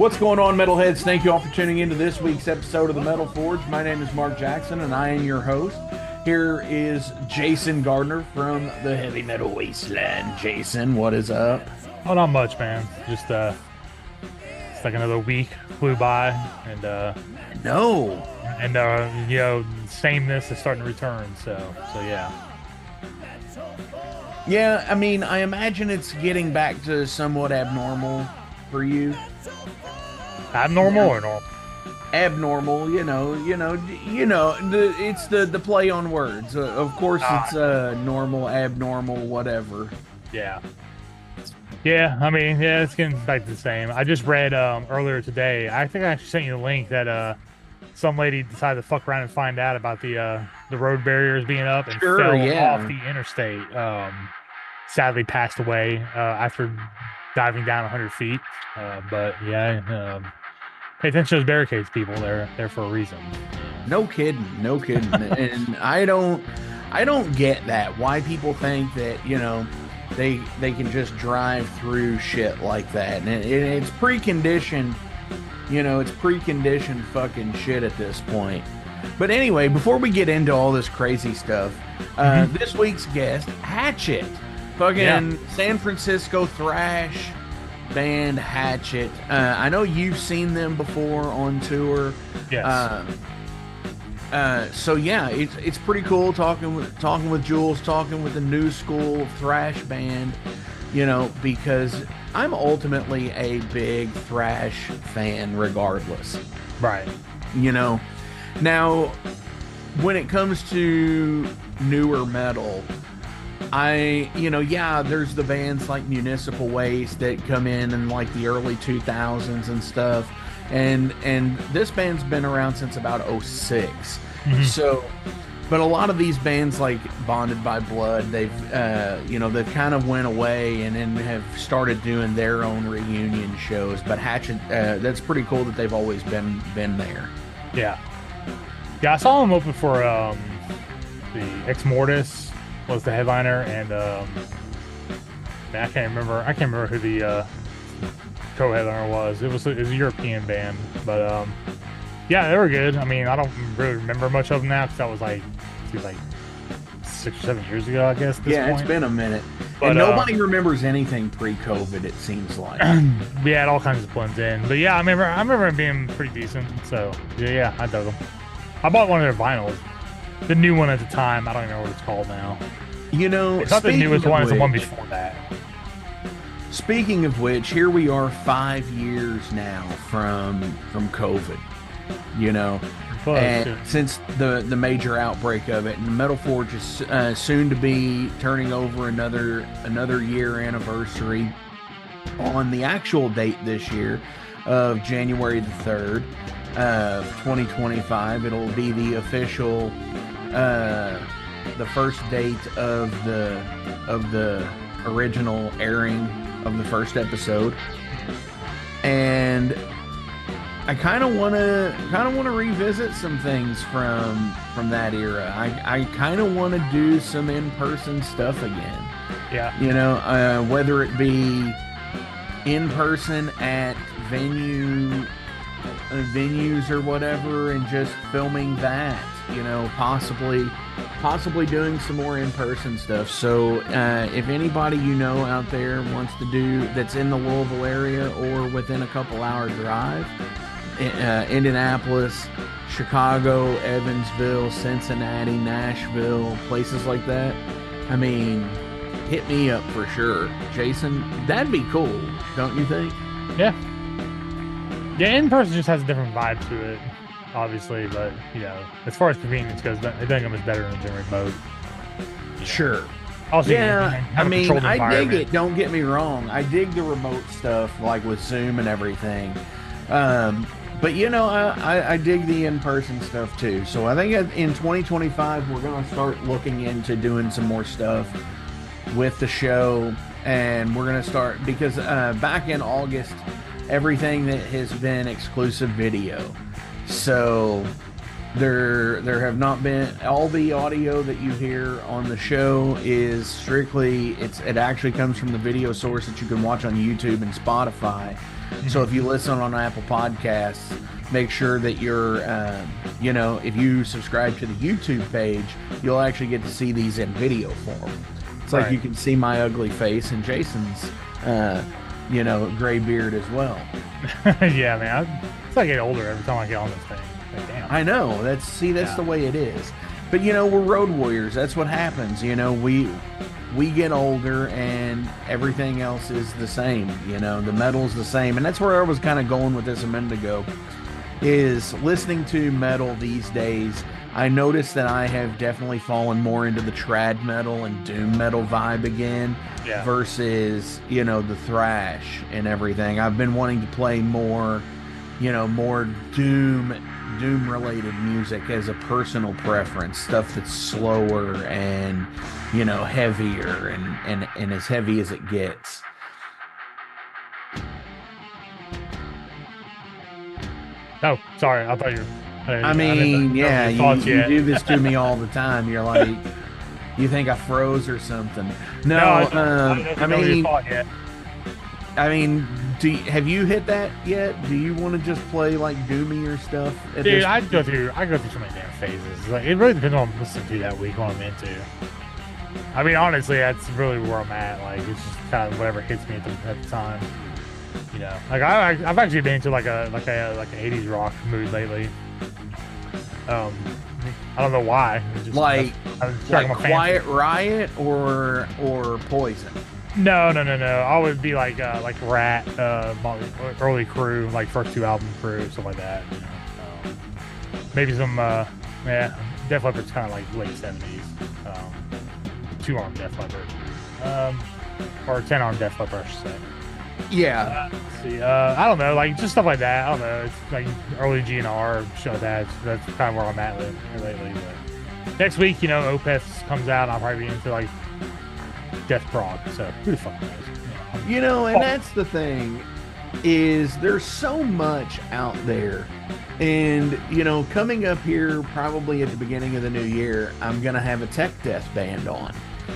What's going on, Metalheads? Thank you all for tuning into this week's episode of the Metal Forge. My name is Mark Jackson, and I am your host. Here is Jason Gardner from the Heavy Metal Wasteland. Jason, what is up? Oh, not much, man. Just it's like another week flew by, and No. sameness is starting to return. So yeah. Yeah, I mean, I imagine it's getting back to somewhat abnormal for you. Abnormal or normal? Abnormal, it's the play on words. Of course, it's normal, abnormal, whatever. Yeah. Yeah, I mean, yeah, it's getting back to the same. I just read earlier today, I think I actually sent you the link that some lady decided to fuck around and find out about the road barriers being up and fell off the interstate. Sadly passed away after diving down 100 feet. But yeah, pay attention to those barricades, people. They're there for a reason. No kidding. And I don't get that. Why people think that, they can just drive through shit like that. And it's preconditioned, it's preconditioned fucking shit at this point. But anyway, before we get into all this crazy stuff, this week's guest, Hatchet, fucking San Francisco thrash band Hatchet. I know you've seen them before on tour. Yes. So yeah, it's pretty cool talking with Julz, talking with a new school thrash band, because I'm ultimately a big thrash fan regardless. Right. Now when it comes to newer metal, there's the bands like Municipal Waste that come in like the early 2000s and stuff. And this band's been around since about 06. Mm-hmm. So, but a lot of these bands like Bonded by Blood, they've kind of went away and then have started doing their own reunion shows. But Hatchet, that's pretty cool that they've always been there. Yeah. Yeah, I saw them open for the Ex Mortis was the headliner, and I can't remember who the co-headliner was. It was a European band, but yeah, they were good. I mean, I don't really remember much of them now because that was like 6 or 7 years ago, I guess. It's been a minute, but and nobody remembers anything pre-COVID. It seems like yeah, it all kinds of blends in. But yeah, I remember it being pretty decent. So yeah, I dug them. I bought one of their vinyls. The new one at the time, I don't even know what it's called now. It's not the newest one, it's the one before that. Speaking of which, here we are 5 years now from COVID, and since the major outbreak of it, and Metal Forge is soon to be turning over another year anniversary on the actual date this year of January the 3rd of 2025. It'll be the official the first date of the original airing of the first episode, and I kind of want to revisit some things from that era. I kind of want to do some in-person stuff again. Yeah. Whether it be in person at venues or whatever, and just filming that. Possibly doing some more in-person stuff. So if anybody out there wants to do that's in the Louisville area or within a couple hour drive, Indianapolis, Chicago, Evansville, Cincinnati, Nashville, places like that, I mean, hit me up for sure. Jason, that'd be cool, don't you think? Yeah, in person just has a different vibe to it, obviously, but as far as convenience goes, I think it's better than remote. Sure. Also, yeah, I mean, I dig it. Don't get me wrong. I dig the remote stuff, like with Zoom and everything. But I dig the in-person stuff too. So I think in 2025 we're gonna start looking into doing some more stuff with the show, and we're gonna start because back in August, everything that has been exclusive video. So There have not been, all the audio that you hear on the show is strictly, it actually comes from the video source that you can watch on YouTube and Spotify. So if you listen on Apple Podcasts, make sure that you're, if you subscribe to the YouTube page, you'll actually get to see these in video form. It's like you can see my ugly face and Jason's, gray beard as well. Yeah, man. It's like I get older every time I get on this thing. Like, damn. I know. That's the way it is. But we're road warriors. That's what happens. We get older and everything else is the same. The metal's the same, and that's where I was kind of going with this a minute ago. Is listening to metal these days, I noticed that I have definitely fallen more into the trad metal and doom metal vibe again, versus the thrash and everything. I've been wanting to play more doom related music as a personal preference, stuff that's slower and heavier and as heavy as it gets. Oh, sorry. I thought you were... you do this to me all the time. You're like, you think I froze or something. No, have you hit that yet? Do you want to just play like doomier stuff? Dude, I go through so many damn phases. Like, it really depends on what I'm listening to that week, what I'm into. I mean, honestly, that's really where I'm at. Like, it's just kind of whatever hits me at the time. Like I've actually been into like an 80s rock mood lately. I don't know why. Just, like Quiet Riot or Poison. No. I would be like Rat, early Crew, like first two album Crew, stuff like that. Maybe some Def Leppard's kind of like late 70s. Two-arm Def Leppard, or 10-arm Def Leppard, I should say. Yeah. Let's see. I don't know, like just stuff like that. I don't know. It's like early GNR, shit like that. That's kind of where I'm at lately. But next week, Opeth comes out. I'll probably be into like Death Prog. So who the fuck knows? And that's the thing, is there's so much out there. And coming up here probably at the beginning of the new year, I'm gonna have a tech death band on,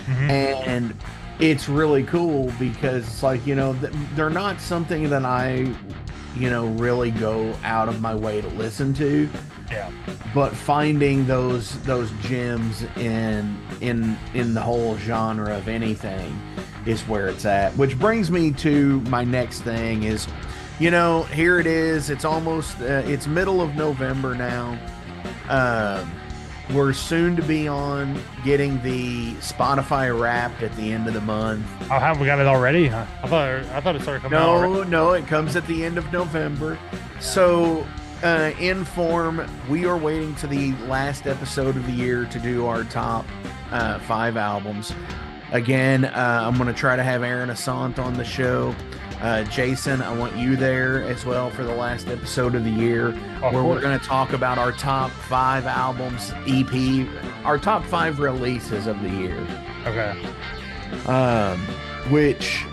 and it's really cool because it's like, they're not something that I, really go out of my way to listen to. Yeah. But finding those gems in the whole genre of anything is where it's at. Which brings me to my next thing is, here it is. It's almost, it's middle of November now. We're soon to be on getting the Spotify Wrapped at the end of the month. Oh, have we got it already? Huh? I thought it started coming out already. No, it comes at the end of November. So, in form, we are waiting to the last episode of the year to do our top 5 albums. Again, I'm going to try to have Aaron Assant on the show. Jason, I want you there as well for the last episode of the year, where we're going to talk about our top 5 albums, EP, our top 5 releases of the year. Okay. Which,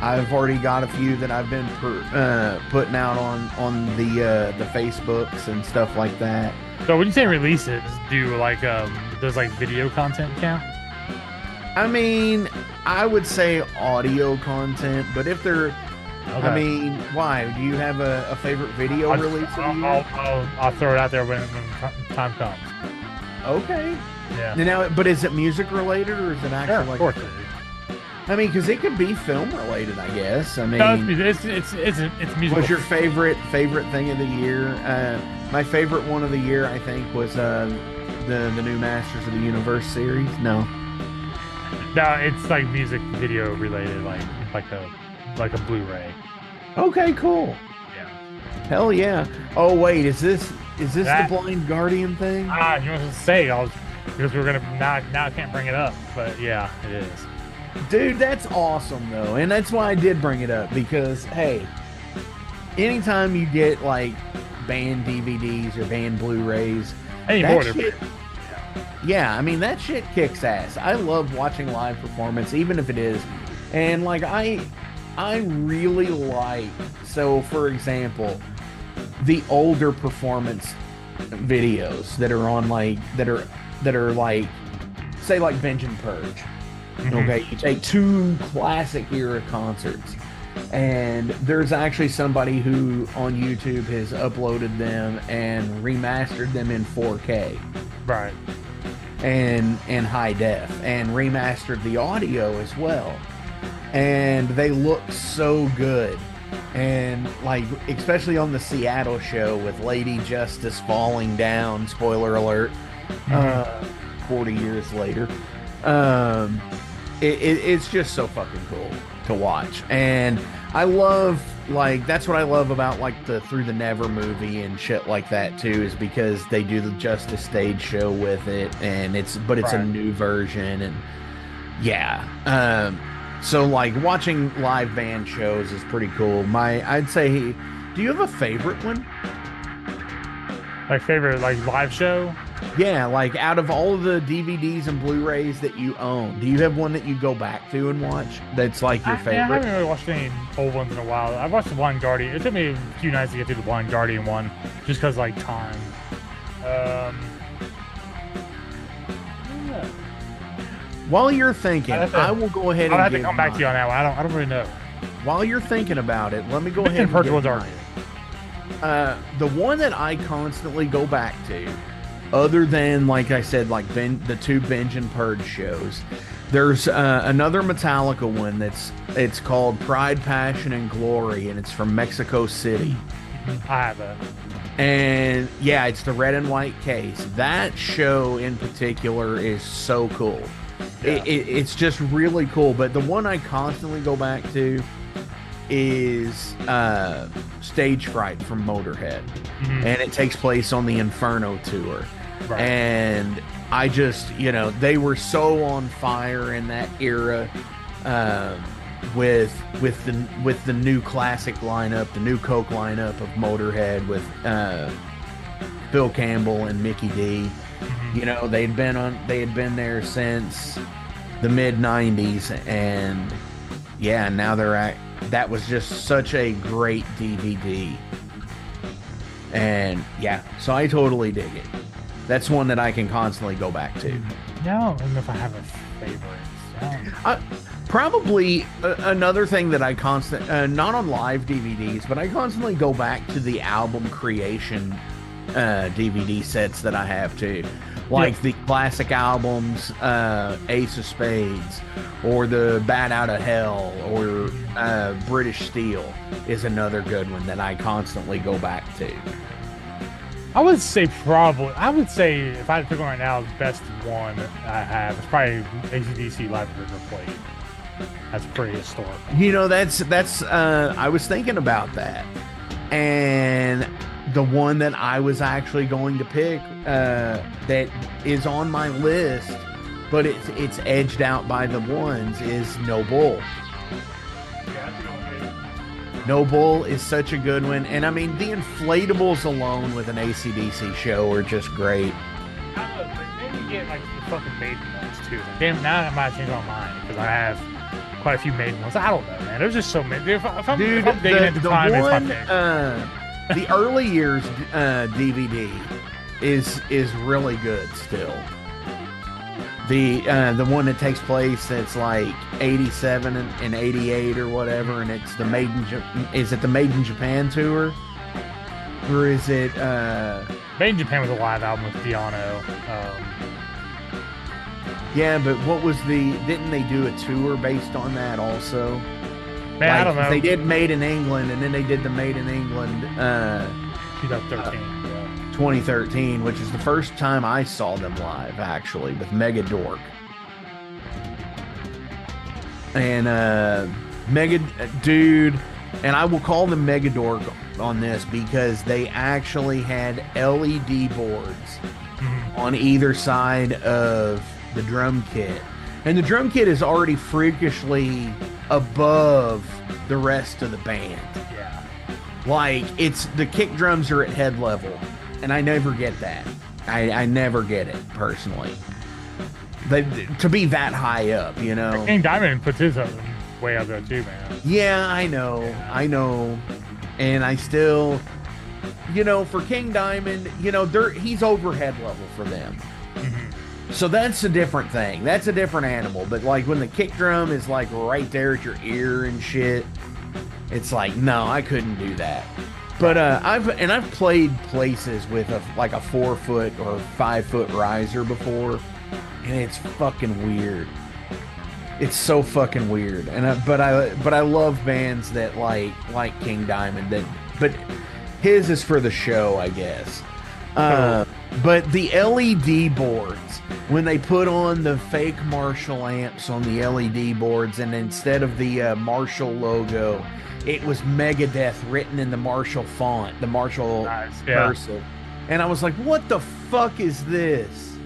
I've already got a few that I've been putting out on the Facebooks and stuff like that. So when you say releases, does like video content count? I mean, I would say audio content, but if they're, why? Do you have a favorite video release of the year? I'll throw it out there when time comes. Okay. Yeah. Now, but is it music related or is it actually of course it is. I mean, because it could be film related, I guess. I mean, no, it's musical. What's your favorite thing of the year? My favorite one of the year, I think, was the new Masters of the Universe series. No, it's like music video related, like a Blu-ray. Okay, cool. Yeah. Hell yeah. Oh wait, is this the Blind Guardian thing? You want to say because we're gonna now I can't bring it up, but yeah, it is. Dude, that's awesome though, and that's why I did bring it up, because hey, anytime you get like band DVDs or band Blu-rays, I mean that shit kicks ass. I love watching live performance, even if it is, and like I really like. So, for example, the older performance videos that are on like that are like, say like Binge and Purge. Okay, you take two classic era concerts, and there's actually somebody who on YouTube has uploaded them and remastered them in 4K, Right. and high def, and remastered the audio as well, and they look so good. And like, especially on the Seattle show with Lady Justice falling down, spoiler alert, 40 years later, it's just so fucking cool to watch. And I love, like, that's what I love about like the Through the Never movie and shit like that too, is because they do the Justice stage show with it, and it's a new version. And yeah, so like watching live band shows is pretty cool. I'd say, do you have a favorite one? Like favorite like live show? Yeah, like out of all of the DVDs and Blu-rays that you own, do you have one that you go back to and watch that's like your favorite? Yeah, I haven't really watched any old ones in a while. I've watched the Blind Guardian. It took me a few nights to get through the Blind Guardian one, just because like time. Yeah. While you're thinking, I will go ahead and I'll have to come back to you on that one. I don't really know. While you're thinking about it, let me go ahead and and ones are. The one that I constantly go back to, other than, like I said, like the two Binge and Purge shows, there's another Metallica one it's called Pride, Passion, and Glory, and it's from Mexico City. I have that. And yeah, it's the red and white case. That show in particular is so cool. Yeah. It's just really cool. But the one I constantly go back to is Stage Fright from Motorhead. And it takes place on the Inferno tour. Right. And I just, they were so on fire in that era, with the new classic lineup, the new Coke lineup of Motorhead with Phil Campbell and Mickey D. They had been there since the mid '90s, and yeah, now that was just such a great DVD. And yeah, so I totally dig it. That's one that I can constantly go back to. Yeah, I don't know if I have a favorite. Probably another thing that I not on live DVDs, but I constantly go back to the album creation DVD sets that I have too. Like the classic albums, Ace of Spades, or the Bat Out of Hell, or British Steel is another good one that I constantly go back to. I would say if I had to pick one right now, the best one I have is probably AC/DC Live at River Plate. That's pretty historical. That's I was thinking about that. And the one that I was actually going to pick that is on my list, but it's edged out by the ones, is No Bull. No Bull is such a good one. And I mean, the inflatables alone with an AC/DC show are just great. Maybe get like the fucking Maiden ones too. Damn, now I might change my mind because I have quite a few Maiden ones. I don't know, man. There's just so many. If I'm digging into time, it's my pick. The early years DVD is really good still. The one that takes place that's like 87 and 88 or whatever, and it's the is it the Made in Japan tour? Or is it Made in Japan was a live album with Diano. Yeah, but what was didn't they do a tour based on that also? Man, I don't know. They did Made in England, and then they did the Made in England 2013, which is the first time I saw them live, actually, with Mega Dork. And dude, and I will call them Mega Dork on this because they actually had LED boards on either side of the drum kit. And the drum kit is already freakishly above the rest of the band. Yeah. Like, the kick drums are at head level. And I never get that. I never get it, personally. To be that high up, King Diamond puts his way up there too, man. Yeah, I know. And I still for King Diamond, he's overhead level for them. Mm-hmm. So that's a different thing. That's a different animal. But like when the kick drum is like right there at your ear and shit, it's like, no, I couldn't do that. But I've played places with a 4-foot or 5-foot riser before, and it's fucking weird. It's so fucking weird. But I love bands that like King Diamond. But his is for the show, I guess. But the LED boards, when they put on the fake Marshall amps on the LED boards, and instead of the Marshall logo, it was Megadeth written in the Marshall font, the Marshall cursive. And I was like, what the fuck is this?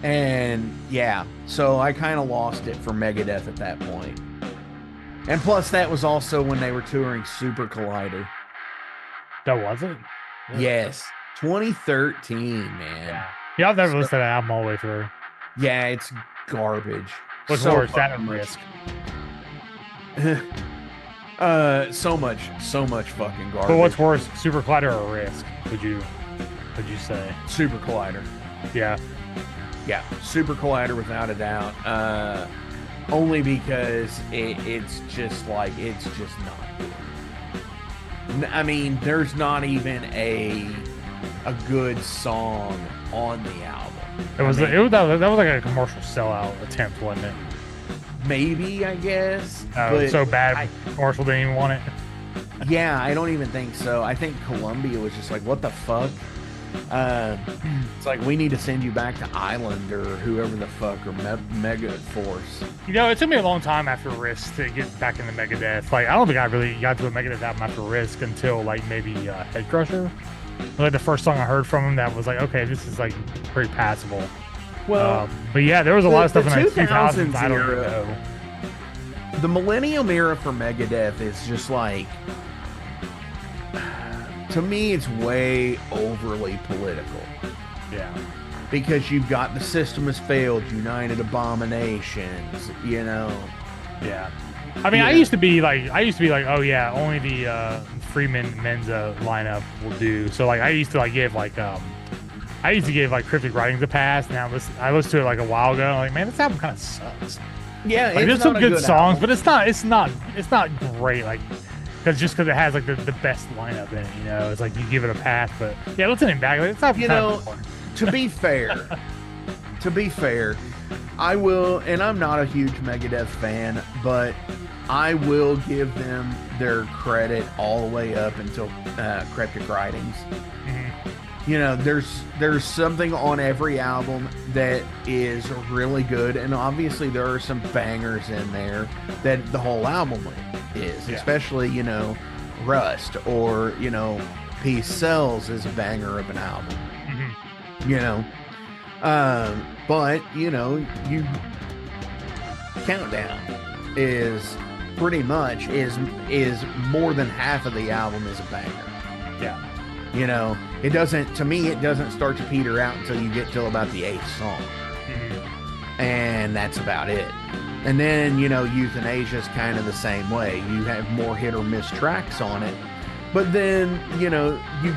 And yeah, so I kind of lost it for Megadeth at that point. And plus, that was also when they were touring Super Collider. That was it? Yes. 2013, man. Yeah, I've never listened to that album all the way through. Yeah, it's garbage. What's worse, that and Risk? So much fucking garbage. But what's worse, Super Collider or Risk? Would you say? Super Collider. Yeah. Yeah, Super Collider without a doubt. Only because it's just not good. I mean, there's not even a good song on the album. That was like a commercial sellout attempt, wasn't it? Maybe, I guess. But so bad, Marshall didn't even want it. Yeah, I don't even think so. I think Columbia was just like, what the fuck? It's like, we need to send you back to Island or whoever the fuck, or Mega Force. It took me a long time after Risk to get back into Megadeth. Like, I don't think I really got to a Megadeth album after Risk until like maybe Head Crusher. Like the first song I heard from him that was like, okay, this is like pretty passable. Well, but yeah, there was a lot of stuff in the 2000s I don't era. know. The Millennium era for Megadeth is just like, to me, it's way overly political. Yeah. Because you've got The System Has Failed, United Abominations, Yeah. I mean, I used to be like, oh yeah, only the Freeman Menza lineup will do. So like, I used to give Cryptic Writings a pass. Now I listened to it like a while ago. I'm like, man, this album kind of sucks. Yeah, like, there's some good songs, but it's not great. Like, because it has like the best lineup in it. It's like you give it a pass. But yeah, listening back, like, it's not. To be fair, I will, and I'm not a huge Megadeth fan, but I will give them their credit all the way up until Cryptic Writings. Mm-hmm. There's something on every album that is really good, and obviously there are some bangers in there that the whole album is, especially, Rust, or, Peace Sells is a banger of an album. Mm-hmm. But you Countdown is pretty much is more than half of the album is a banger. Yeah. It doesn't start to peter out until you get till about the 8th song. Mm-hmm. And that's about it. And then, Euthanasia is kind of the same way. You have more hit or miss tracks on it. But then, you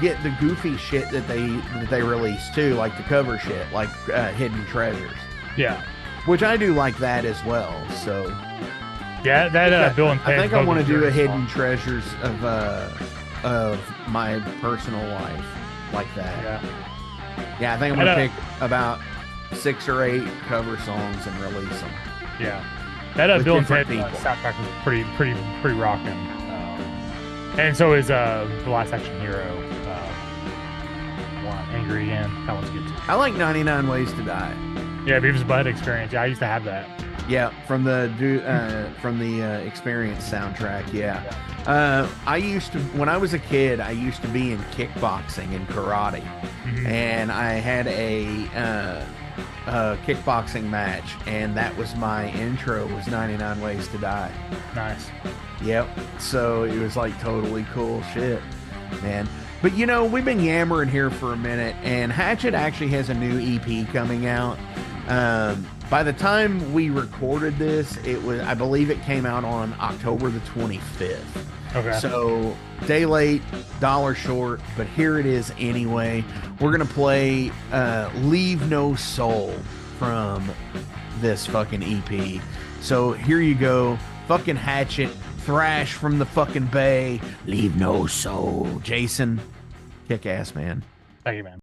get the goofy shit that they release too, like the cover shit, like Hidden Treasures. Yeah. Which I do like that as well. So yeah, that Bill and Ted. I think I want to do a Hidden Treasures of my personal life like that. Yeah, I think I'm gonna pick about 6 or 8 cover songs and release them. Yeah, that Bill and Ted soundtrack was pretty rocking. And so is The Last Action Hero. Angry Again. That one's good too. I like 99 Ways to Die. Yeah, Beavis and Butthead Experience. Yeah, I used to have that. Yeah, from the Experience soundtrack. Yeah. I used to, when I was a kid, I used to be in kickboxing and karate. Mm-hmm. And I had a kickboxing match, and that was my intro, was 99 Ways to Die. Nice. Yep. So it was like totally cool shit, man. But we've been yammering here for a minute, and Hatchet actually has a new EP coming out By the time we recorded this, I believe it came out on October the 25th. Okay. So day late, dollar short, but here it is anyway. We're gonna play Leave No Soul from this fucking EP. So here you go. Fucking Hatchet, thrash from the fucking Bay, Leave No Soul. Jason, kick ass, man. Thank you, man.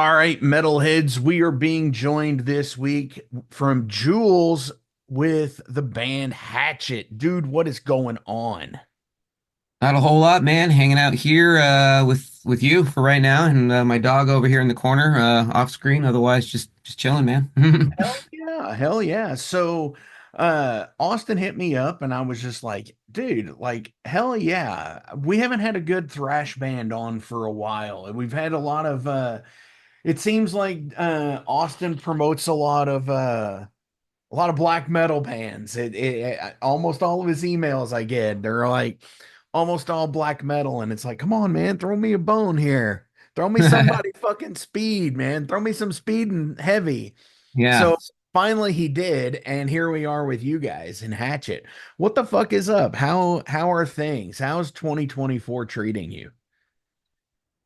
All right, metalheads, we are being joined this week from Julz with the band Hatchet. Dude, what is going on? Not a whole lot, man. Hanging out here with you for right now, and my dog over here in the corner, off screen. Otherwise, just chilling, man. Hell yeah, hell yeah. So, Austin hit me up and I was just like, dude, like, hell yeah. We haven't had a good thrash band on for a while. We've had a lot of it seems like Austin promotes a lot of black metal bands. Almost all of his emails I get, they're like almost all black metal, and it's like, come on, man, throw me a bone here. Throw me somebody fucking speed, man. Throw me some speed and heavy. Yeah. So finally he did, and here we are with you guys in Hatchet. What the fuck is up? How are things? How's 2024 treating you?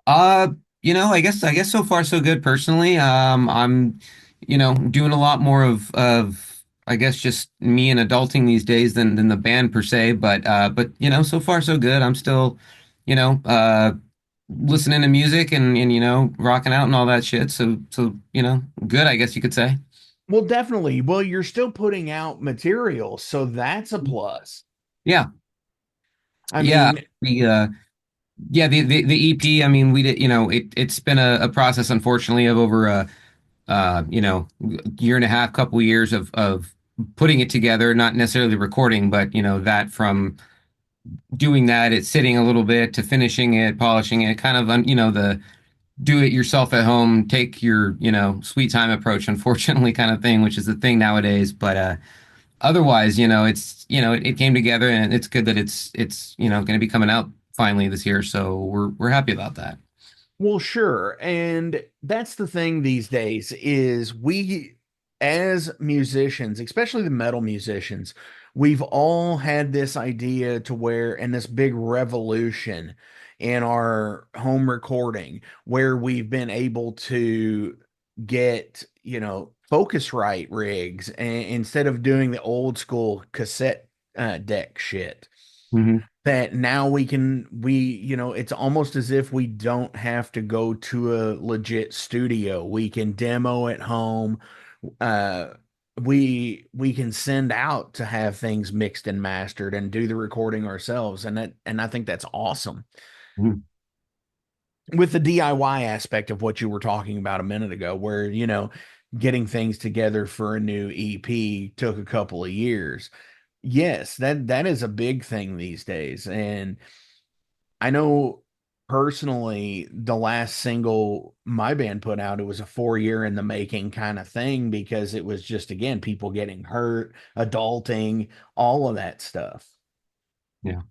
Uh, I guess so far so good personally. I'm, doing a lot more of I guess just me and adulting these days than the band per se. But so far so good. I'm still, you know, listening to music and rocking out and all that shit. So good, I guess you could say. Well, definitely. Well, you're still putting out material, so that's a plus. Yeah. I Yeah. mean, The EP, I mean, we did, it's been a process, unfortunately, of over year and a half, couple years of putting it together, not necessarily recording, but that from doing that, it's sitting a little bit to finishing it, polishing it, kind of, the do it yourself at home, take your, sweet time approach, unfortunately, kind of thing, which is the thing nowadays. But otherwise, it's, it came together and it's good that it's, going to be coming out finally this year. So we're happy about that. well, sure. And that's the thing these days is we as musicians, especially the metal musicians, we've all had this idea to where and this big revolution in our home recording where we've been able to get, Focusrite rigs instead of doing the old school cassette deck shit Hmm. that now we it's almost as if we don't have to go to a legit studio. We can demo at home. uh we can send out to have things mixed and mastered and do the recording ourselves, and I think that's awesome with the DIY aspect of what you were talking about a minute ago, where getting things together for a new EP took a couple of years. Yes, that is a big thing these days. And I know personally the last single my band put out, it was a 4 year in the making kind of thing because it was just again people getting hurt, adulting, all of that stuff. Yeah.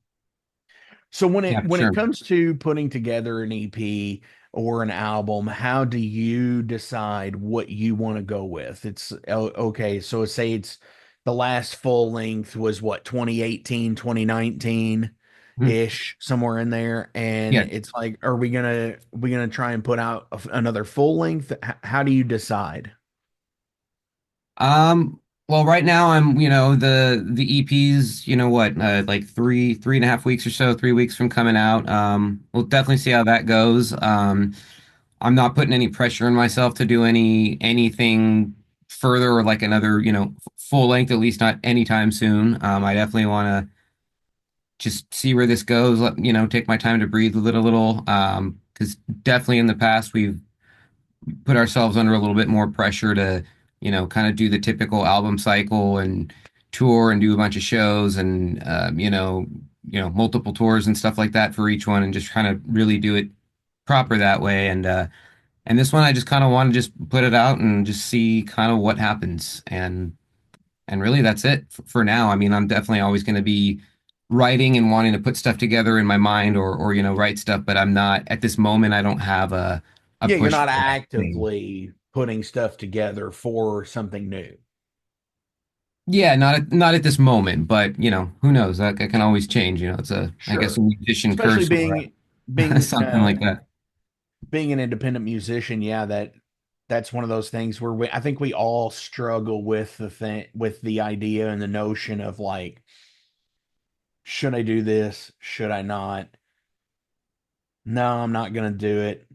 So when Yeah, it for when it sure. comes to putting together an EP or an album, how do you decide what you want to go with? Okay, so say it's the last full length was what, 2018, 2019 Mhm. ish, somewhere in there, and Yeah. it's like, are we gonna try and put out another full length? How do you decide? Well, right now I'm, the EP's, what, like three and a half weeks or so, 3 weeks from coming out. We'll definitely see how that goes. I'm not putting any pressure on myself to do anything further or like another, full length, at least not anytime soon. I definitely want to just see where this goes, take my time to breathe a little. Because definitely in the past we've put ourselves under a little bit more pressure to, kind of do the typical album cycle and tour and do a bunch of shows and multiple tours and stuff like that for each one and just trying to really do it proper that way. And this one I just kind of want to just put it out and just see kind of what happens. And really that's it for now. I mean, I'm definitely always going to be writing and wanting to put stuff together in my mind or write stuff, but I'm not at this moment. I don't have a Yeah, you're push not for that thing. actively putting stuff together for something new. Yeah, not at this moment, but who knows? That can always change. It's I guess a Sure. musician Especially curse or being something like that. being an independent musician, yeah, that's one of those things where I think we all struggle with the idea and the notion of like, should I do this? Should I not? No, I'm not gonna do it.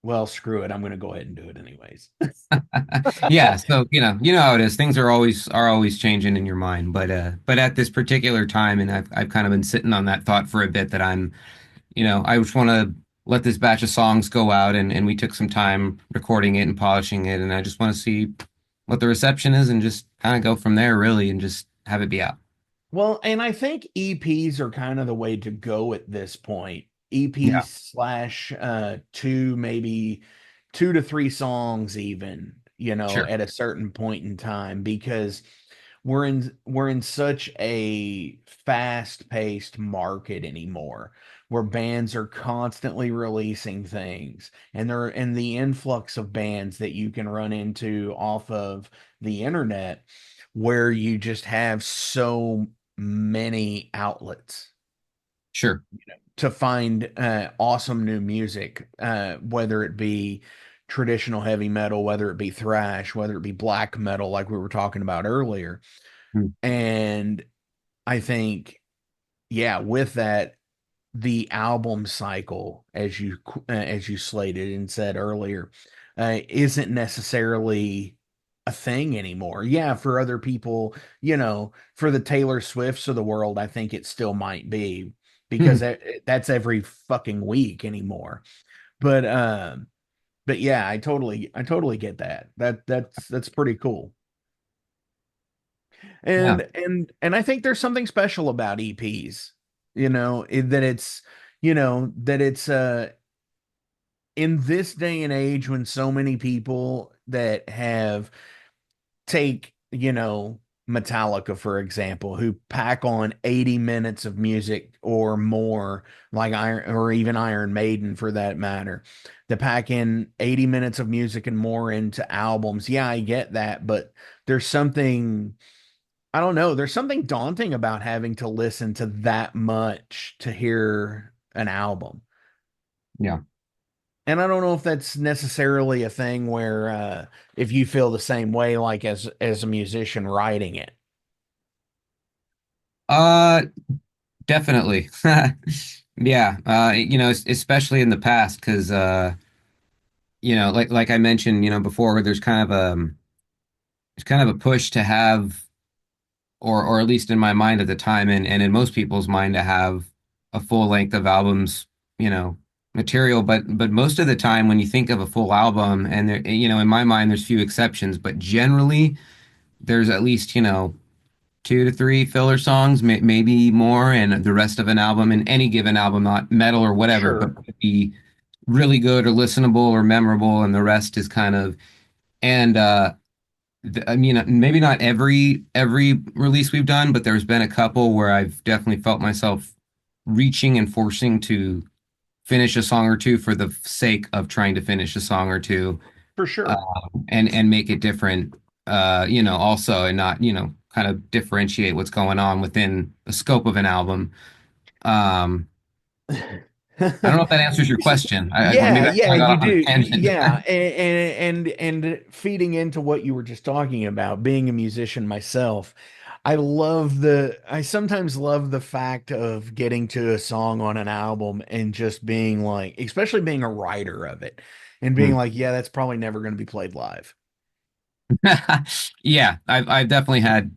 Well, screw it. I'm going to go ahead and do it anyways. Yeah, so you know how it is. Things are always changing in your mind, but at this particular time, and I've kind of been sitting on that thought for a bit that I just want to let this batch of songs go out, and we took some time recording it and polishing it, and I just want to see what the reception is and just kind of go from there, really, and just have it be out. Well, and I think EPs are kind of the way to go at this point. Yeah, EPs slash two, maybe 2 to 3 songs even, sure, at a certain point in time, because we're in such a fast-paced market anymore where bands are constantly releasing things, and the influx of bands that you can run into off of the internet, where you just have so many outlets sure. to find awesome new music, whether it be traditional heavy metal, whether it be thrash, whether it be black metal, like we were talking about earlier. Hmm. And I think, yeah, with that, the album cycle, as you slated and said earlier, isn't necessarily a thing anymore. Yeah, for other people, for the Taylor Swifts of the world, I think it still might be, because that's every fucking week anymore. But yeah, I totally get that. That's pretty cool. Yeah. And I think there's something special about EPs, that it's in this day and age when so many people that have take, Metallica, for example, who pack on 80 minutes of music or more, like Iron, or even Iron Maiden for that matter, to pack in 80 minutes of music and more into albums. Yeah, I get that, but there's something, I don't know, there's something daunting about having to listen to that much to hear an album. Yeah. And I don't know if that's necessarily a thing where if you feel the same way, like as a musician writing it. Uh, Definitely. Yeah. Especially in the past, because like I mentioned, before, there's kind of a push to have, or at least in my mind at the time, and in most people's mind, to have a full length of albums, material. But most of the time, when you think of a full album, and there, in my mind, there's few exceptions, but generally there's at least, 2 to 3 filler songs, maybe more, and the rest of an album, in any given album, not metal or whatever, but Sure, be really good or listenable or memorable, and the rest is kind of, and I mean, maybe not every release we've done, but there's been a couple where I've definitely felt myself reaching and forcing to finish a song or two for the sake of trying to finish a song or two, for uh, sure. and make it different, also, and not, kind of differentiate what's going on within the scope of an album. Um, I don't know if that answers your question. Yeah, Maybe I yeah, kind of got you off on a do. tangent. Yeah, and feeding into what you were just talking about, being a musician myself, I sometimes love the fact of getting to a song on an album and just being like, especially being a writer of it, and being like, yeah, that's probably never going to be played live. Yeah, I've definitely had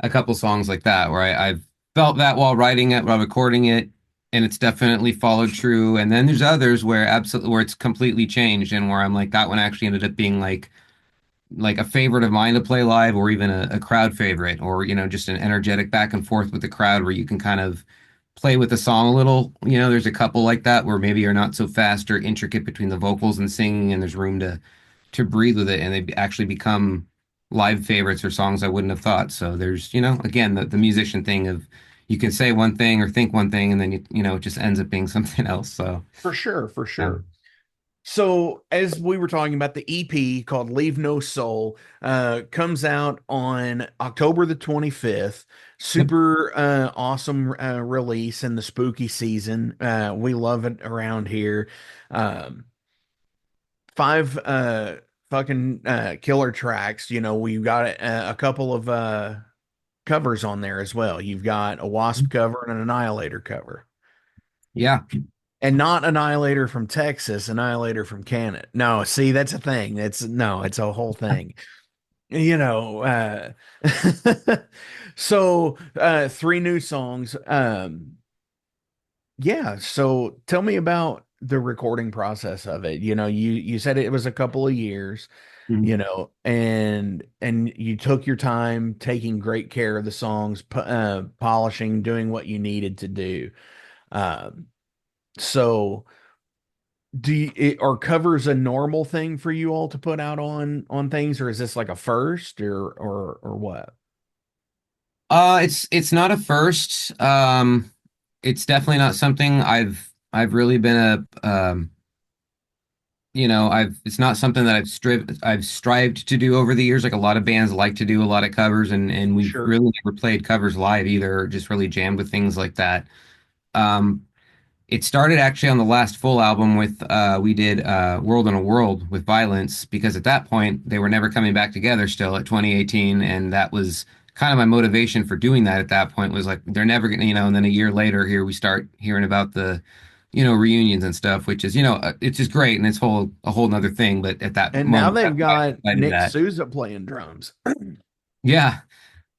a couple songs like that where I've felt that while writing it, while recording it, and it's definitely followed true. And then there's others where absolutely where it's completely changed, and where I'm like, that one actually ended up being like a favorite of mine to play live, or even a crowd favorite, or just an energetic back and forth with the crowd where you can kind of play with the song a little. There's a couple like that where maybe you're not so fast or intricate between the vocals and singing, and there's room to breathe with it, and they actually become live favorites or songs I wouldn't have thought. So there's, again, the musician thing of, you can say one thing or think one thing, and then it just ends up being something else. So For sure, for yeah. sure. So, as we were talking about, the EP called Leave No Soul comes out on October the 25th. Yep. Super awesome release in the spooky season. We love it around here. Um, five fucking killer tracks. We've got a couple of covers on there as well. You've got a Wasp cover and an Annihilator cover. Yeah. And not Annihilator from Texas, Annihilator from Canada. No, see, that's a thing. It's no, it's a whole thing. You know, so three new songs. Yeah, so tell me about the recording process of it. You said it was a couple of years, Mhm. and you took your time taking great care of the songs, polishing, doing what you needed to do. Um, so are covers a normal thing for you all to put out on things, or is this like a first or what? It's not a first. It's definitely not something I've really been it's not something that I've strived to do over the years. Like a lot of bands like to do a lot of covers, and we've Sure. really never played covers live either, or just really jammed with things like that. Um, It started actually on the last full album with we did World on a World with Violence, because at that point they were never coming back together still at 2018, and that was kind of my motivation for doing that at that point. Was like they're never gonna, and then a year later here we start hearing about the reunions and stuff, which is it's just great, and it's a whole nother thing, but at that And now moment they've that's why I got decided Nick that. Souza playing drums. Yeah,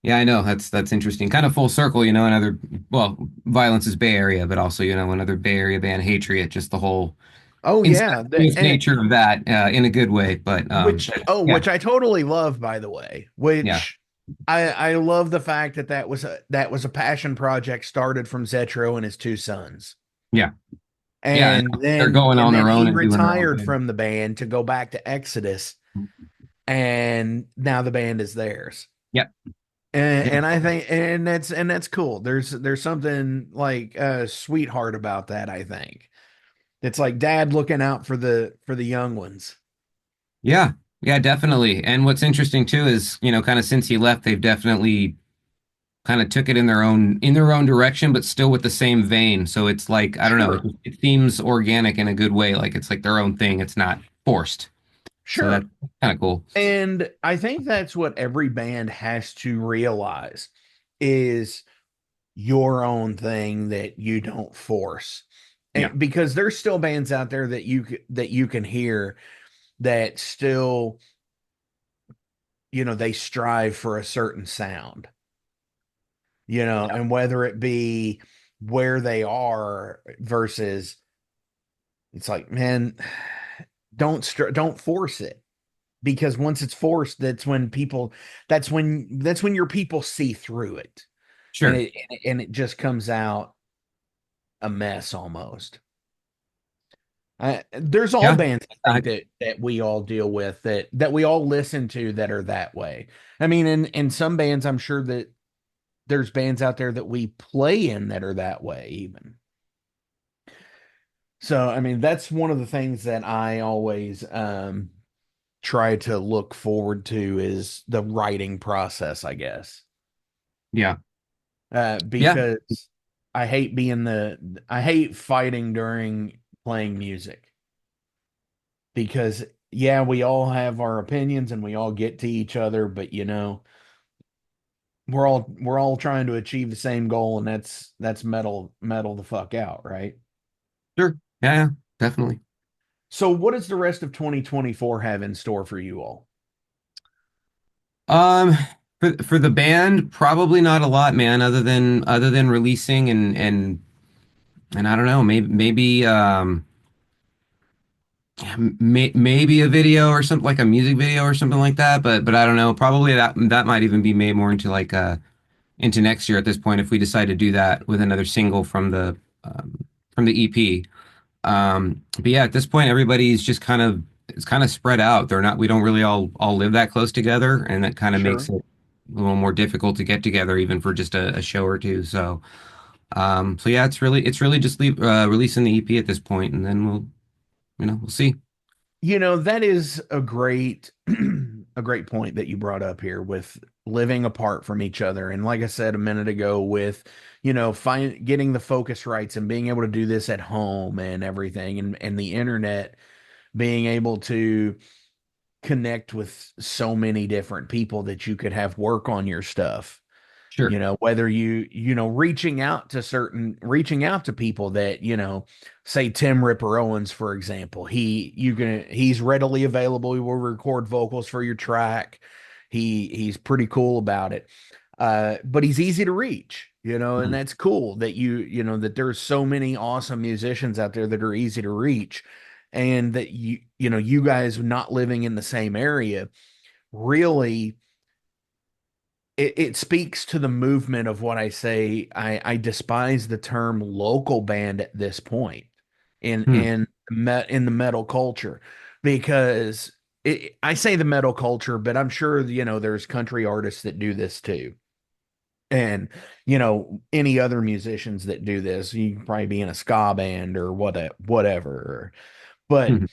yeah, I know. That's interesting. Kind of full circle, another, well, Violence is Bay Area, but also, another Bay Area band, Hatred, just the whole Oh yeah, incestuous nature of that, in a good way. But yeah, which I totally love, by the way. yeah, Which I love the fact that that was a passion project started from Zetro and his two sons, yeah, yeah. And and they're then going and on then their he own and doing their own retired thing. from the band to go back to Exodus, and now the band is theirs. Yep. Yeah. And I think and that's cool. There's something like sweetheart about that, I think. It's like dad looking out for the young ones. Yeah. Yeah, definitely. And what's interesting too is, kind of since he left, they've definitely kind of took it in their own direction, but still with the same vein. So it's like, I don't know, Sure. it seems organic in a good way. Like it's like their own thing. It's not forced. So that's Sure. kind of cool. And I think that's what every band has to realize is your own thing that you don't force. Yeah. And because there's still bands out there that you can hear that still, they strive for a certain sound, and whether it be where they are versus it's like, man, don't force it, because once it's forced, that's when your people see through it, and Sure. it just comes out a mess almost. There's all Yeah. bands I think that we all deal with, that we all listen to, that are that way. I mean, in some bands, I'm sure that there's bands out there that we play in that are that way even. So, I mean, that's one of the things that I always try to look forward to, is the writing process, I guess. Yeah. Yeah. Because I hate fighting during playing music, because yeah, we all have our opinions and we all get to each other, but we're all trying to achieve the same goal, and that's metal the fuck out, right? Sure. Yeah. Yeah. Definitely. So what does the rest of 2024 have in store for you all? Um, for the band, probably not a lot, man, other than releasing and I don't know, maybe a video or something, like a music video or something like that, but I don't know. Probably that might even be made more into like into next year at this point, if we decide to do that with another single from the EP. But yeah, at this point, everybody's just kind of spread out. We don't really all live that close together, and that kind of makes Sure. it a little more difficult to get together, even for just a show or two. So yeah, it's really just releasing the EP at this point, and then we'll see. That is a great a great point that you brought up here, with living apart from each other. And like I said a minute ago, with getting the focus rights and being able to do this at home and everything, and the internet, being able to connect with so many different people that you could have work on your stuff. Sure. Whether reaching out to people that, say Tim Ripper Owens, for example, he's readily available. He will record vocals for your track. He's pretty cool about it. But he's easy to reach, and Mhm. that's cool that that there's so many awesome musicians out there that are easy to reach, and that you guys not living in the same area really, it speaks to the movement of what I say. I despise the term local band at this point Hmm. in the metal culture, because I say the metal culture, but I'm sure there's country artists that do this too, and any other musicians that do this. You can probably be in a ska band or whatever, but Mhm.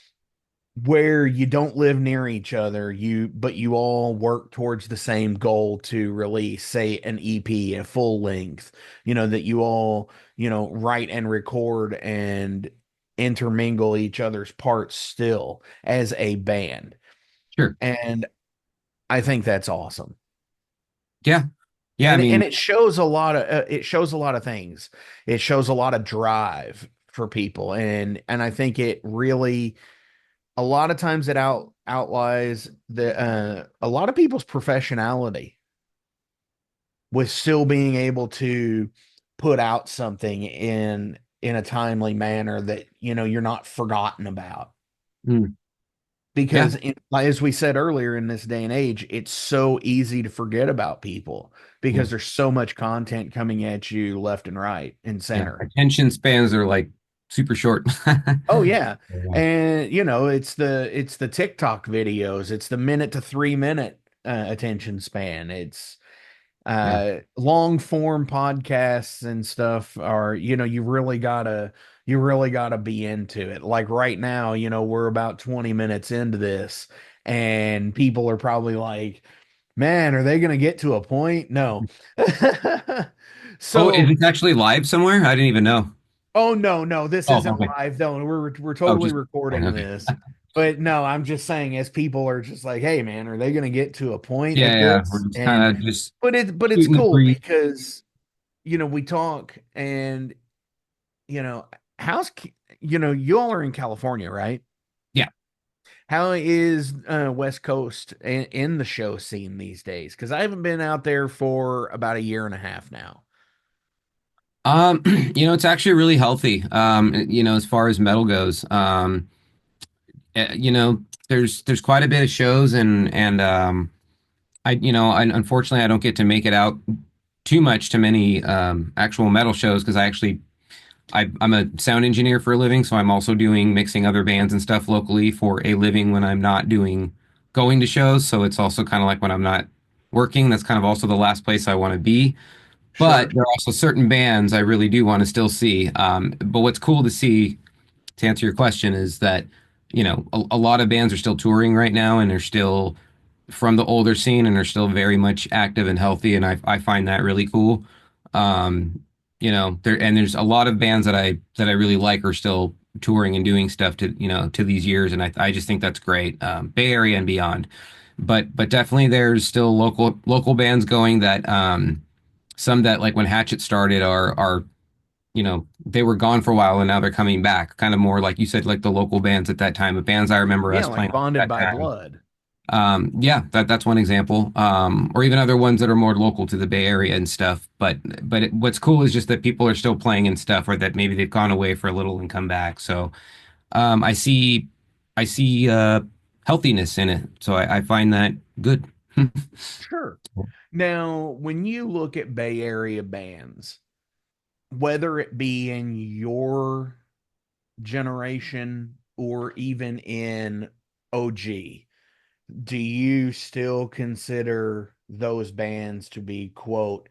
where you don't live near each other, but you all work towards the same goal to release, say, an EP, a full length, that you all, write and record and intermingle each other's parts still as a band. Sure. And I think that's awesome. Yeah. Yeah. I And mean, it shows a lot of things. It shows a lot of drive for people, and I think it really, a lot of times it outlies a lot of people's professionality with still being able to put out something in a timely manner that you're not forgotten about, mm, yeah. because as we said earlier, in this day and age, it's so easy to forget about people Yeah. because there's so much content coming at you left and right and Yeah. center. Attention spans are like super short. Oh yeah. Yeah. And it's the TikTok videos, it's the minute to 3 minute attention span. It's Yeah. long form podcasts and stuff are, you really gotta be into it. Like right now, we're about 20 minutes into this, and people are probably like, man, are they gonna get to a point? No. Oh, is So it actually live somewhere? I didn't even know. oh no, no, this Oh, isn't okay. live though. We're Oh, totally just recording okay. this. But no, I'm just saying, as people are just like, hey man, are they gonna get to a point Yeah, at yeah. We're this? just And kind of just but it's shooting the cool breeze. because we talk, and you know, how's you all are in California, right? Yeah. How is West Coast in the show scene these days? Because I haven't been out there for about a year and a half now. It's actually really healthy. As far as metal goes. You know, there's quite a bit of shows and unfortunately I don't get to make it out too much to many actual metal shows because I'm a sound engineer for a living, so I'm also doing mixing other bands and stuff locally for a living when I'm not doing going to shows. So it's also kind of like when I'm not working, that's kind of also the last place I want to be. But Sure. there are also certain bands I really do want to still see. But what's cool to see, to answer your question, is that a lot of bands are still touring right now and they're still from the older scene and are still very much active and healthy, and I find that really cool. There's a lot of bands that I really like are still touring and doing stuff to these years, and I just think that's great. Bay Area and beyond, but definitely there's still local bands going that some that like when Hatchet started are they were gone for a while and now they're coming back, kind of more like you said, like the local bands at that time, but bands I remember Yeah, us like playing at bonded that by time. blood. Yeah, that's one example. Or even other ones that are more local to the Bay Area and stuff. But what's cool is just that people are still playing and stuff, or that maybe they've gone away for a little and come back. So I see healthiness in it. So I find that good. Sure. Now, when you look at Bay Area bands, whether it be in your generation or even in OG, do you still consider those bands to be, quote,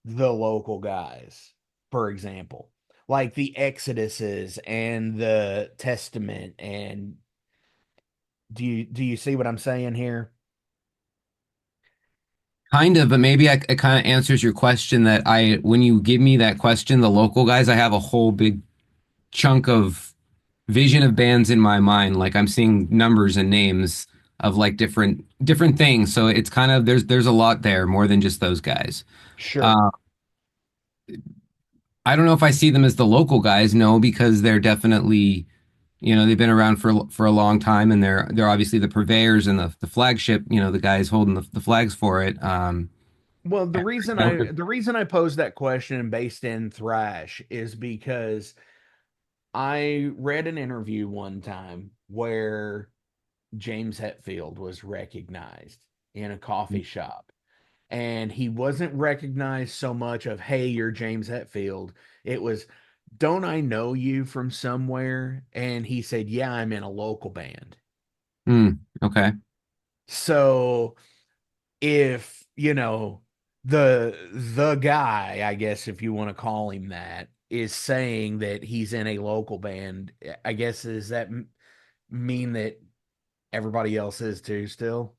the local guys, for example? Like the Exoduses and the Testament, and do you see what I'm saying here? Kind of, but maybe it kind of answers your question that when you give me that question, the local guys, I have a whole big chunk of vision of bands in my mind. Like I'm seeing numbers and names of like different things. So it's kind of there's a lot there more than just those guys. Sure. Uh, I don't know if I see them as the local guys, no, because they're definitely, they've been around for a long time, and they're obviously the purveyors and the flagship, the guys holding the flags for it. Well, And- the reason I posed that question based in thrash is because I read an interview one time where James Hetfield was recognized in a coffee shop. And he wasn't recognized so much of, hey, you're James Hetfield. It was, don't I know you from somewhere? And he said, yeah, I'm in a local band. okay, So if, the guy, I guess if you want to call him that, is saying that he's in a local band, I guess does that mean that everybody else is too still?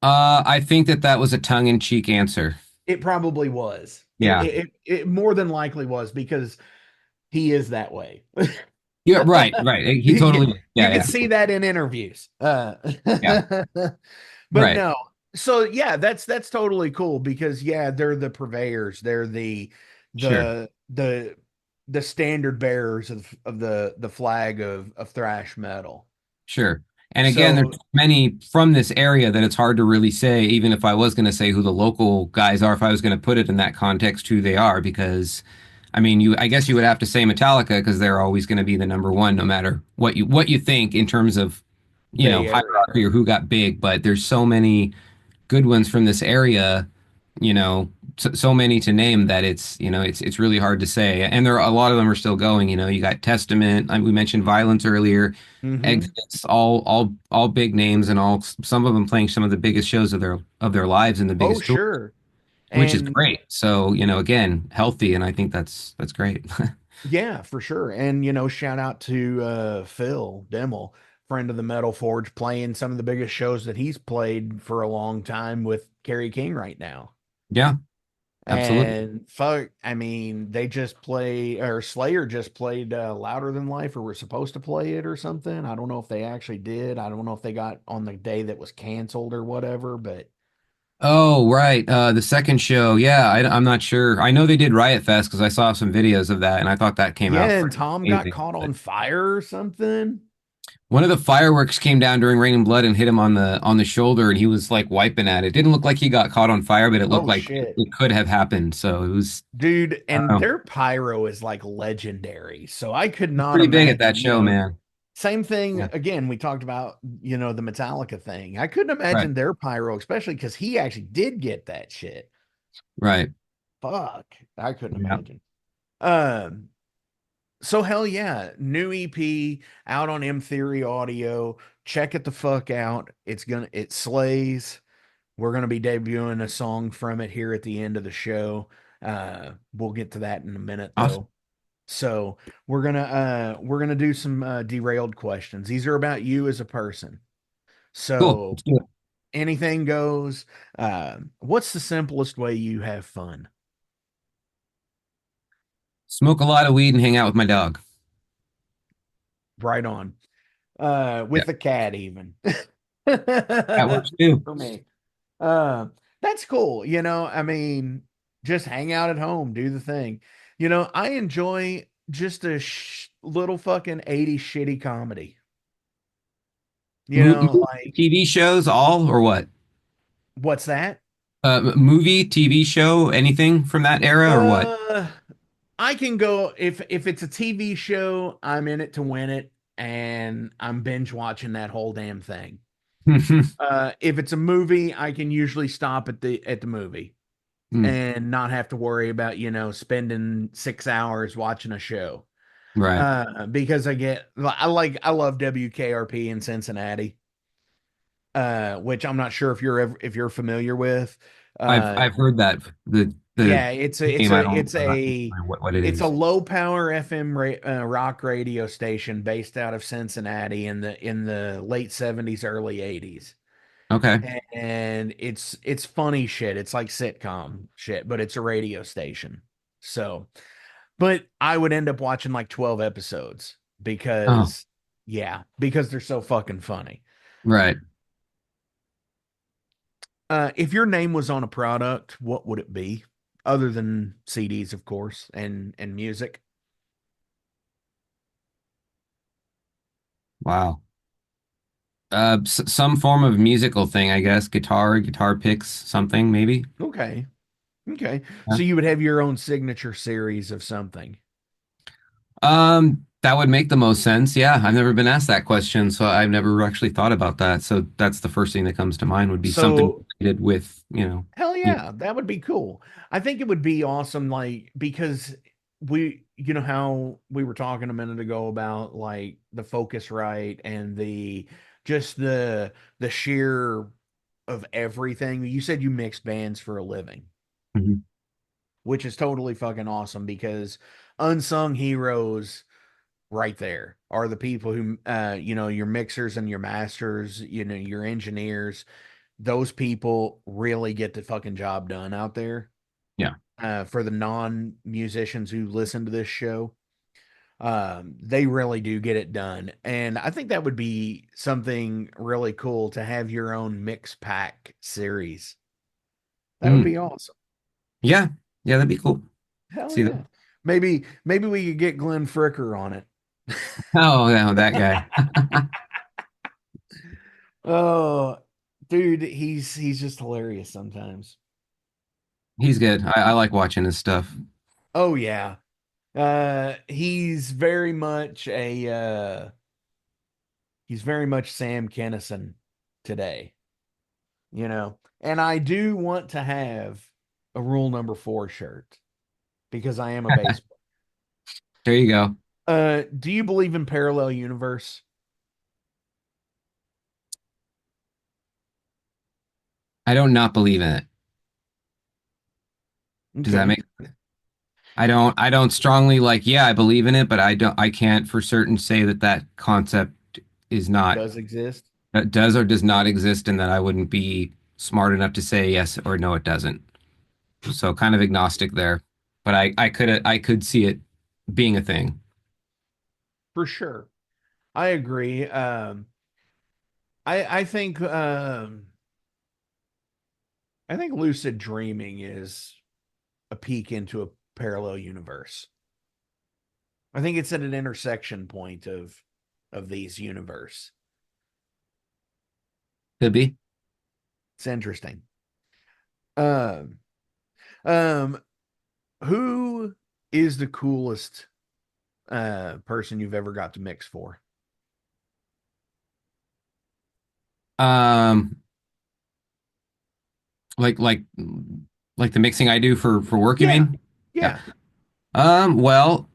I think that was a tongue-in-cheek answer. It probably was. Yeah, It more than likely was because he is that way. yeah, right. He you, totally, you yeah, can yeah, see that in interviews. yeah, But right, no. So yeah, that's totally cool because yeah, they're the purveyors. They're sure. the the the standard bearers of the flag of thrash metal. Sure. And again, there's So many from this area that it's hard to really say, even if I was going to say who the local guys are, if I was going to put it in that context, who they are, because I mean, I guess you would have to say Metallica because they're always going to be the number one, no matter what you think in terms of, Bay Area. hierarchy or who got big. But there's so many good ones from this area, so many to name that it's really hard to say. And there are a lot of them are still going. You got Testament. We mentioned Violence earlier. Hmm. Exits, all big names, and all some of them playing some of the biggest shows of their lives and the Oh, biggest tour, sure. which is And great. So again, healthy, and I think that's great. yeah, for sure. And shout out to Phil Dimmel, friend of the Metal Forge, playing some of the biggest shows that he's played for a long time with Kerry King right now. Yeah, absolutely. And fuck, I mean, they just play or Slayer just played Louder Than Life, or were supposed to play it or something. I don't know if they actually did. I don't know if they got on the day that was canceled or whatever, but Oh, right. The second show. Yeah, I'm not sure. I know they did Riot Fest because I saw some videos of that, and I thought that came out yeah, and pretty Tom got amazing. caught But on fire or something. one of the fireworks came down during Rain and Blood and hit him on the shoulder, and he was like wiping at it. Didn't look like he got caught on fire, but it looked Oh like shit. it could have happened. So it was, Dude, I don't and know, their pyro is like legendary. So I could not pretty big at imagine, that show, man. same thing Yeah, again. We talked about, the Metallica thing. I couldn't right, imagine their pyro, especially because he actually did get that shit. right. Fuck. I couldn't Yeah. imagine. Um, so hell yeah, new EP out on M Theory Audio. Check it the fuck out. It slays. We're gonna be debuting a song from it here at the end of the show. We'll get to that in a minute Awesome. though. So we're gonna do some derailed questions. These are about you as a person. Cool. So Let's do it. anything goes. What's the simplest way you have fun? Smoke a lot of weed and hang out with my dog. Right on. Yeah, With the cat even. that works too. For me. Uh, that's cool. I mean, just hang out at home, do the thing. I enjoy just a little fucking 80s shitty comedy. Like TV shows, all or what? what's that? Movie, TV show, anything from that era or what? Uh, I can go if it's a TV show, I'm in it to win it, and I'm binge watching that whole damn thing. If it's a movie, I can usually stop at the movie Hmm, and not have to worry about, spending 6 hours watching a show. right. Because I love WKRP in Cincinnati, which I'm not sure if you're familiar with. I've Uh, I've heard that the yeah, name. I'm not sure what it it's a is. low power FM rock radio station based out of Cincinnati in the late 70s, early 80s. Okay. And it's funny shit. It's like sitcom shit, but it's a radio station. So, but I would end up watching like 12 episodes Oh, because they're so fucking funny. right. If your name was on a product, what would it be? Other than CDs, of course, and music. Wow. Some form of musical thing, I guess. Guitar picks, something maybe. Okay. Okay. Yeah. So you would have your own signature series of something. That would make the most sense. Yeah, I've never been asked that question, so I've never actually thought about that. So that's the first thing that comes to mind would be something So related with, you know. hell Yeah. yeah, that would be cool. I think it would be awesome, like, because you know how we were talking a minute ago about like the Focusrite and just the sheer of everything. You said you mix bands for a living, Mhm. which is totally fucking awesome because unsung heroes right there are the people who, your mixers and your masters, your engineers. Those people really get the fucking job done out there. Yeah. For the non-musicians who listen to this show, they really do get it done. And I think that would be something really cool to have your own mix pack series. That would Mm. be awesome. Yeah. Yeah, that'd be cool. Hell See that? yeah. Maybe we could get Glenn Fricker on it. Oh, yeah, that guy. Oh, dude, he's just hilarious sometimes. He's good. I like watching his stuff. Oh yeah. He's very much Sam Kinison today, you know. And I do want to have a rule number 4 shirt because I am a baseball. There you go. Do you believe in parallel universe? I don't not believe in it. Does that Okay. make I don't strongly like, yeah, I believe in it, but I can't for certain say that that concept is not Does exist? that does or does not exist and that I wouldn't be smart enough to say yes or no it doesn't. So kind of agnostic there. But I could see it being a thing. For sure. I agree. I think I think lucid dreaming is a peek into a parallel universe. I think it's at an intersection point of these universe. Could be. It's interesting. Um, um, who is the coolest person you've ever got to mix for? Um like like like the mixing I do for work, you Yeah, mean? Yeah. yeah. Well,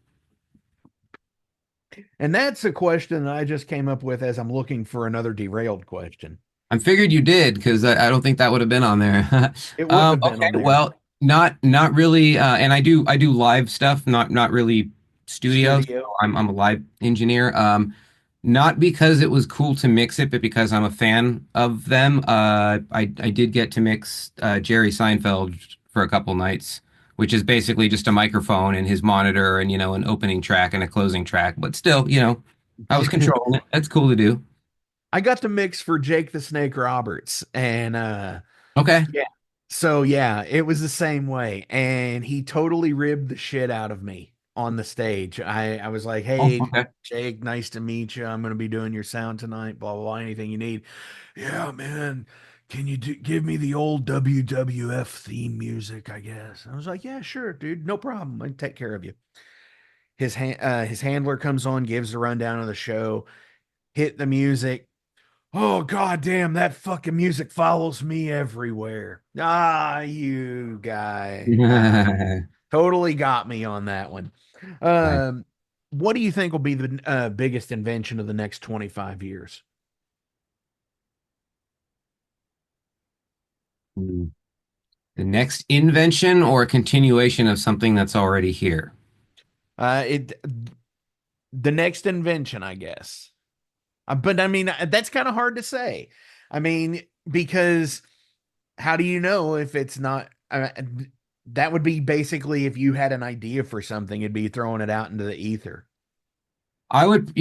And that's a question that I just came up with as I'm looking for another derailed question. I figured you did because I don't think that would have been on there. It wouldn't have been Okay, on there. well, not really, and I do live stuff, not really studios. Studio. I'm a live engineer. Not because it was cool to mix it, but because I'm a fan of them. I did get to mix Jerry Seinfeld for a couple nights, which is basically just a microphone and his monitor and an opening track and a closing track, but still, I was controlling it. That's cool to do. I got to mix for Jake the Snake Roberts, and Okay. yeah. So yeah, it was the same way, and he totally ribbed the shit out of me on the stage. I was like, Oh, "Hey, okay. Jake, nice to meet you. I'm going to be doing your sound tonight. Blah blah blah. Anything you need." Yeah, man. Can you give me the old WWF theme music? I guess. I was like, "Yeah, sure, dude. No problem. I can take care of you." His handler comes on, gives the rundown of the show. Hit the music. Oh god damn, that fucking music follows me everywhere. Ah, you guy. Totally got me on that one. Right. Um, what do you think will be the biggest invention of the next 25 years? Hmm. The next invention or a continuation of something that's already here? It the next invention, I guess. But I mean, that's kind of hard to say. I mean, because how do you know if it's not? That would be basically if you had an idea for something, it'd be throwing it out into the ether. I would,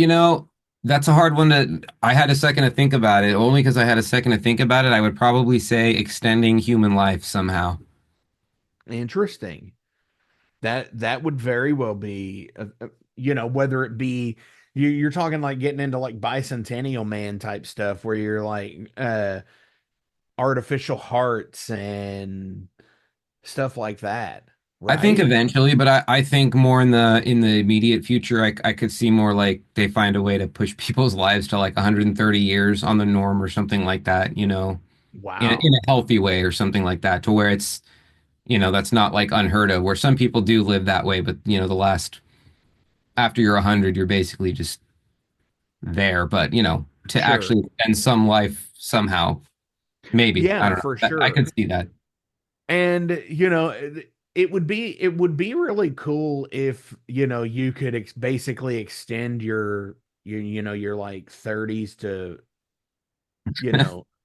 That's a hard one to. I had a second to think about it. Only because I had a second to think about it, I would probably say extending human life somehow. Interesting. That would very well be, whether it be you're talking like getting into like bicentennial man type stuff where you're like artificial hearts and stuff like that, I think right? eventually, but I think more in the immediate future, I could see more like they find a way to push people's lives to like 130 years on the norm or something like that, in Wow. a healthy way or something like that, to where it's, that's not like unheard of, where some people do live that way, but the last after you're 100, you're basically just there. But to Sure. actually spend some life somehow, maybe I Yeah, don't know. for I sure. could see that. And it would be really cool if you could basically extend your like 30s to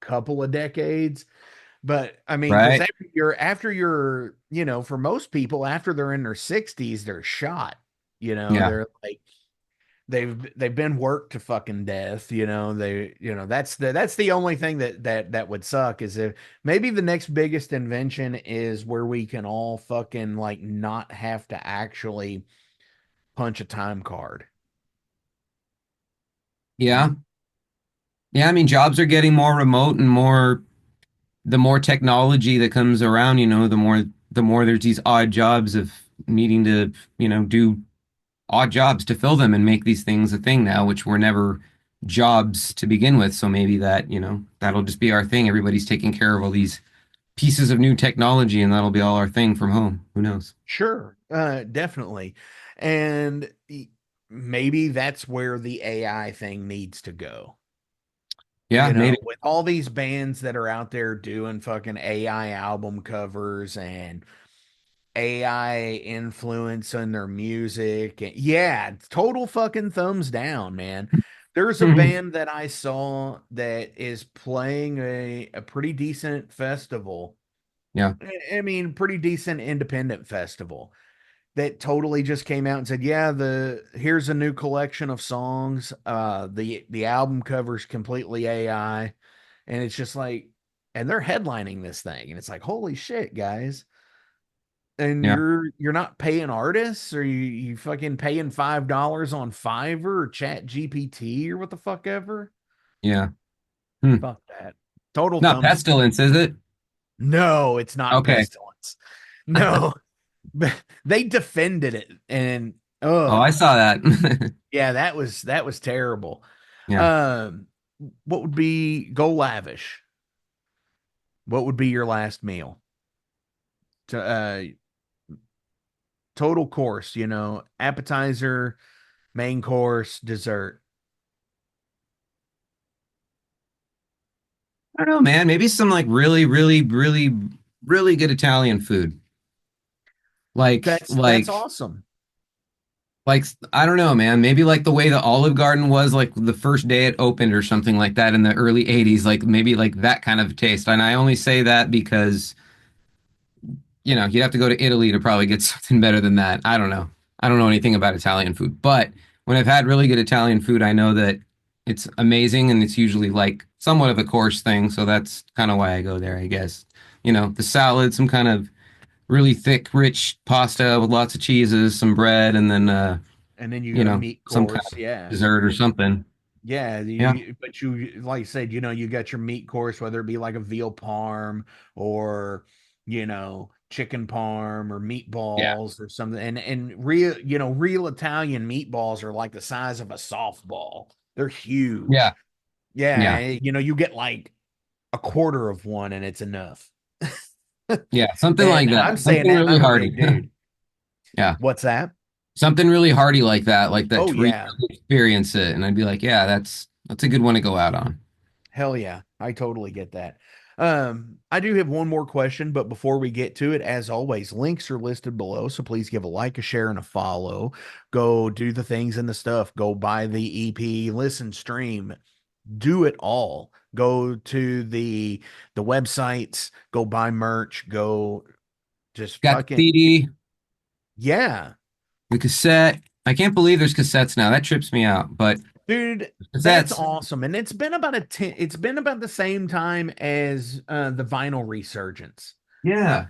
couple of decades. But I mean, because Right? after you're for most people, after they're in their 60s, they're shot. Yeah. They're like they've been worked to fucking death. That's the only thing that would suck is if maybe the next biggest invention is where we can all fucking like not have to actually punch a time card. Yeah. Yeah. I mean, jobs are getting more remote and the more technology that comes around, the more there's these odd jobs of needing to, do odd jobs to fill them and make these things a thing now, which were never jobs to begin with. So maybe that, that'll just be our thing. Everybody's taking care of all these pieces of new technology and that'll be all our thing from home. Who knows? Sure, definitely. And maybe that's where the AI thing needs to go. Yeah, maybe. With all these bands that are out there doing fucking AI album covers and AI influence in their music. And yeah, total fucking thumbs down, man. There's a band that I saw that is playing a pretty decent festival. Yeah. I mean, pretty decent independent festival that totally just came out and said, "Yeah, the here's a new collection of songs. The album cover's completely AI." And it's just like, and they're headlining this thing, and it's like, holy shit, guys! And Yeah. you're not paying artists, or you fucking paying $5 on Fiverr or Chat GPT or what the fuck ever. Yeah. Hmm. Fuck that. Total Not thumbs. pestilence, is it? No, it's not Okay. pestilence. No, they defended it, and Oh, I saw that. yeah, that was terrible. Yeah. Um, what would be go lavish? What would be your last meal? To total course, appetizer, main course, dessert. I don't know, man. Maybe some like really, really, really, really good Italian food. Like, That's like, awesome. like, I don't know, man. Maybe like the way the Olive Garden was like the first day it opened or something like that in the early 80s. Like maybe like that kind of taste. And I only say that because, you'd have to go to Italy to probably get something better than that. I don't know. I don't know anything about Italian food, but when I've had really good Italian food, I know that it's amazing and it's usually like somewhat of a course thing. So that's kind of why I go there, I guess. The salad, some kind of really thick, rich pasta with lots of cheeses, some bread, and then And then you go meat some kind course. of Yeah. dessert or something. Yeah. Yeah. But you, like I said, you got your meat course, whether it be like a veal parm or, chicken parm or Yeah. meatballs or something. And real Italian meatballs are like the size of a softball. They're Yeah. huge. Yeah. Yeah. You get like a quarter of one and it's enough. Yeah. Something like And that. I'm saying Something that, and really I'm a hearty. big dude. Yeah. What's that? Something really hearty like that Oh, to really yeah. experience it. And I'd be like, yeah, that's a good one to go out on. Hell yeah. I totally get that. I do have one more question, but before we get to it, as always, links are listed below. So please give a like, a share, and a follow. Go do the things and the stuff. Go buy the EP, listen, stream, do it all. Go to the websites, go buy merch, go just Got the fucking CD, yeah. the cassette. I can't believe there's cassettes now. That trips me out. But Dude, that's Cassettes. awesome. And it's been about the same time as the vinyl resurgence, Yeah.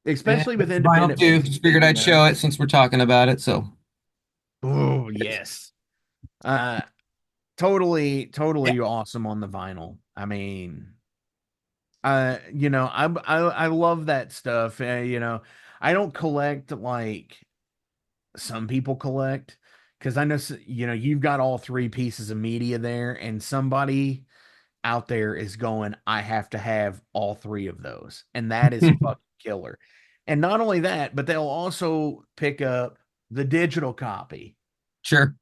And especially with vinyl independent too. music, Just figured I'd show it since we're talking about it. So Oh, yes. Uh yeah. totally awesome on the vinyl. I mean, I love that stuff. I don't collect like some people collect because I know you've got all three pieces of media there, and somebody out there is going, I have to have all three of those, and that is fucking killer. And not only that, but they'll also pick up the digital copy, Sure.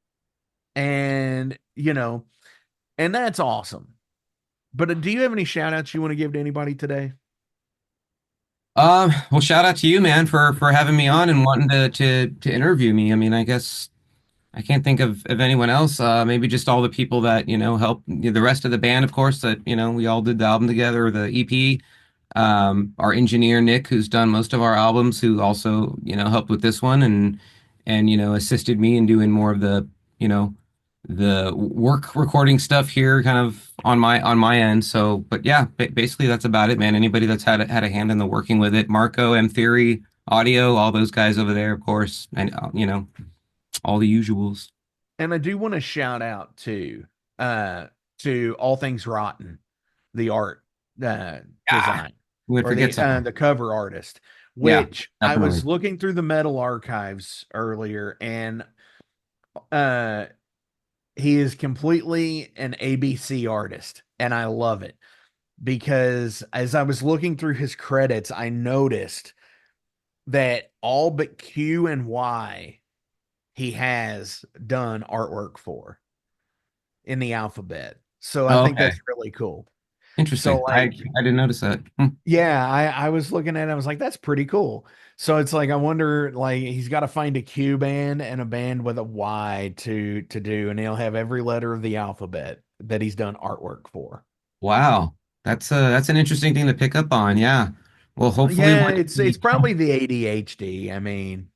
and and that's awesome. But do you have any shout outs you want to give to anybody today? Well, shout out to you, man, for having me on and wanting to interview me. I mean, I guess I can't think of anyone else. Maybe just all the people that, help the rest of the band, of course, that, we all did the album together, or the EP. Our engineer, Nick, who's done most of our albums, who also, helped with this one and, assisted me in doing more of you know, the work recording stuff here kind of on my end. So, but yeah, basically that's about it, man. Anybody that's had a hand in the working with it, Marco, M Theory, Audio, all those guys over there, of course, and all the usuals. And I do want to shout out uh to All Things Rotten, the art Ah, design, we or forget someone. the cover artist, Yeah, which I was definitely. looking through the metal archives earlier, and uh he is completely an ABC artist, and I love it because as I was looking through his credits, I noticed that all but Q and Y he has done artwork for in the alphabet. So I Oh, think okay. that's really cool. So Interesting. I like, I didn't notice that. Hmm. yeah, I was looking at it, I was like, that's pretty cool. So it's like I wonder, like, he's got to find a Q band and a band with a Y to do, and he'll have every letter of the alphabet that he's done artwork for. Wow. That's an interesting thing to pick up on. Yeah. Well, hopefully Yeah, when it's probably the ADHD. I mean,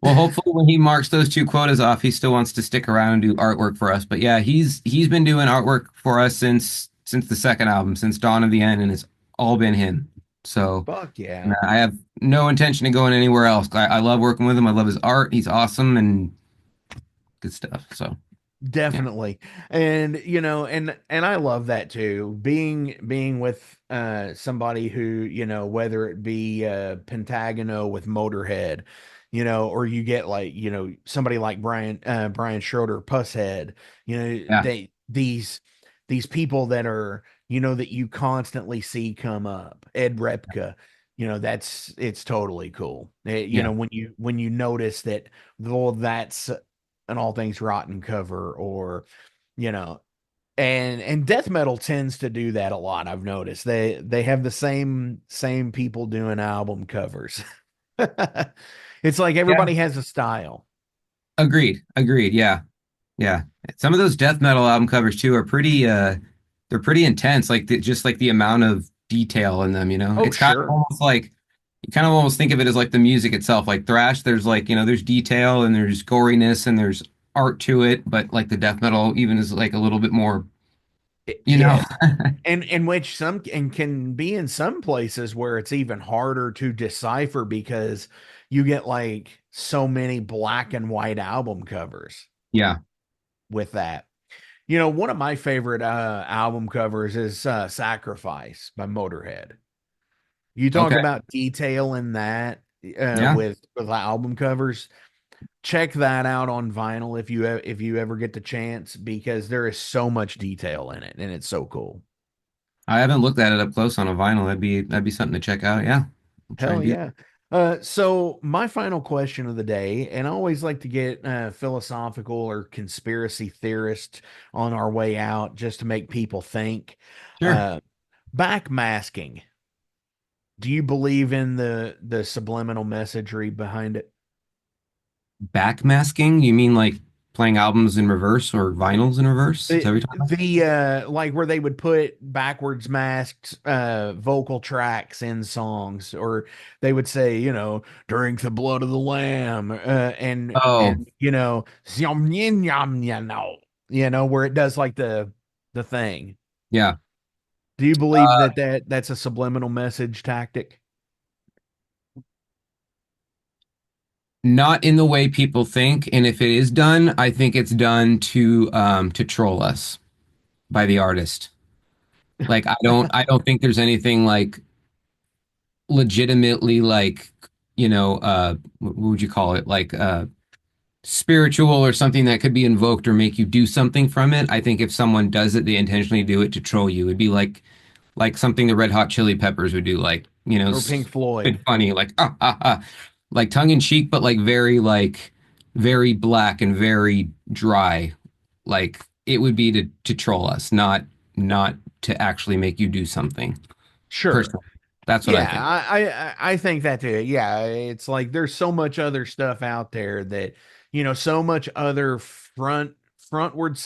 hopefully when he marks those two quotas off, he still wants to stick around and do artwork for us. But yeah, he's been doing artwork for us since the second album, since Dawn of the End, and it's all been him. So fuck and yeah. I have no intention of going anywhere else. I love working with him. I love his art. He's awesome and good stuff. So yeah. Definitely. And and I love that too. Being with somebody who, whether it be Pentagono with Motorhead, or you get like, somebody like Brian Schroeder, Pusshead, Yeah. these people that are, that you constantly see come up. Ed Repka, it's totally cool. Yeah. When you notice that, well, that's an All Things Rotten cover, or you know and death metal tends to do that a lot. I've noticed they have the same people doing album covers. It's like Yeah. everybody has a style. Agreed. Agreed. Yeah. Yeah. Some of those death metal album covers too are they're pretty intense, like just like the amount of detail in them, Oh, It's kind of sure. almost like you kind of almost think of it as like the music itself. Like thrash, there's like, there's detail and there's goriness and there's art to it, but like the death metal even is like a little bit more, you know. Yes. And which some and can be in some places where it's even harder to decipher because you get like so many black and white album covers Yeah. with that. One of my favorite album covers is Sacrifice by Motorhead. You talk Okay. about detail in that Yeah. with album covers. Check that out on vinyl if you ever get the chance, because there is so much detail in it and it's so cool. I haven't looked at it up close on a vinyl. That'd be something to check out. Yeah. I'll try Hell and do yeah. So my final question of the day, and I always like to get philosophical or conspiracy theorist on our way out just to make people think. sure. Uh, Backmasking. Do you believe in the subliminal messagery behind it? Backmasking? You mean like playing albums in reverse or vinyls in reverse? Is that what The, you're talking about? like where they would put backwards masked vocal tracks in songs, or they would say, drink the blood of the lamb, Oh, and "Yum, yum, yum, where it does like the thing. yeah. Do you believe that's a subliminal message tactic? Not in the way people think, and if it is done, I think it's done to troll us by the artist. Like I don't think there's anything like legitimately like, what would you call it? Like spiritual or something that could be invoked or make you do something from it. I think if someone does it, they intentionally do it to troll you. It'd be like something the Red Hot Chili Peppers would do, like, Or Pink bit Floyd? funny, like like tongue in cheek, but like very black and very dry. Like it would be to troll us, not to actually make you do something. Sure. Personally, that's what I Yeah, think. I think that too. Yeah, it's like there's so much other stuff out there that, so much other frontward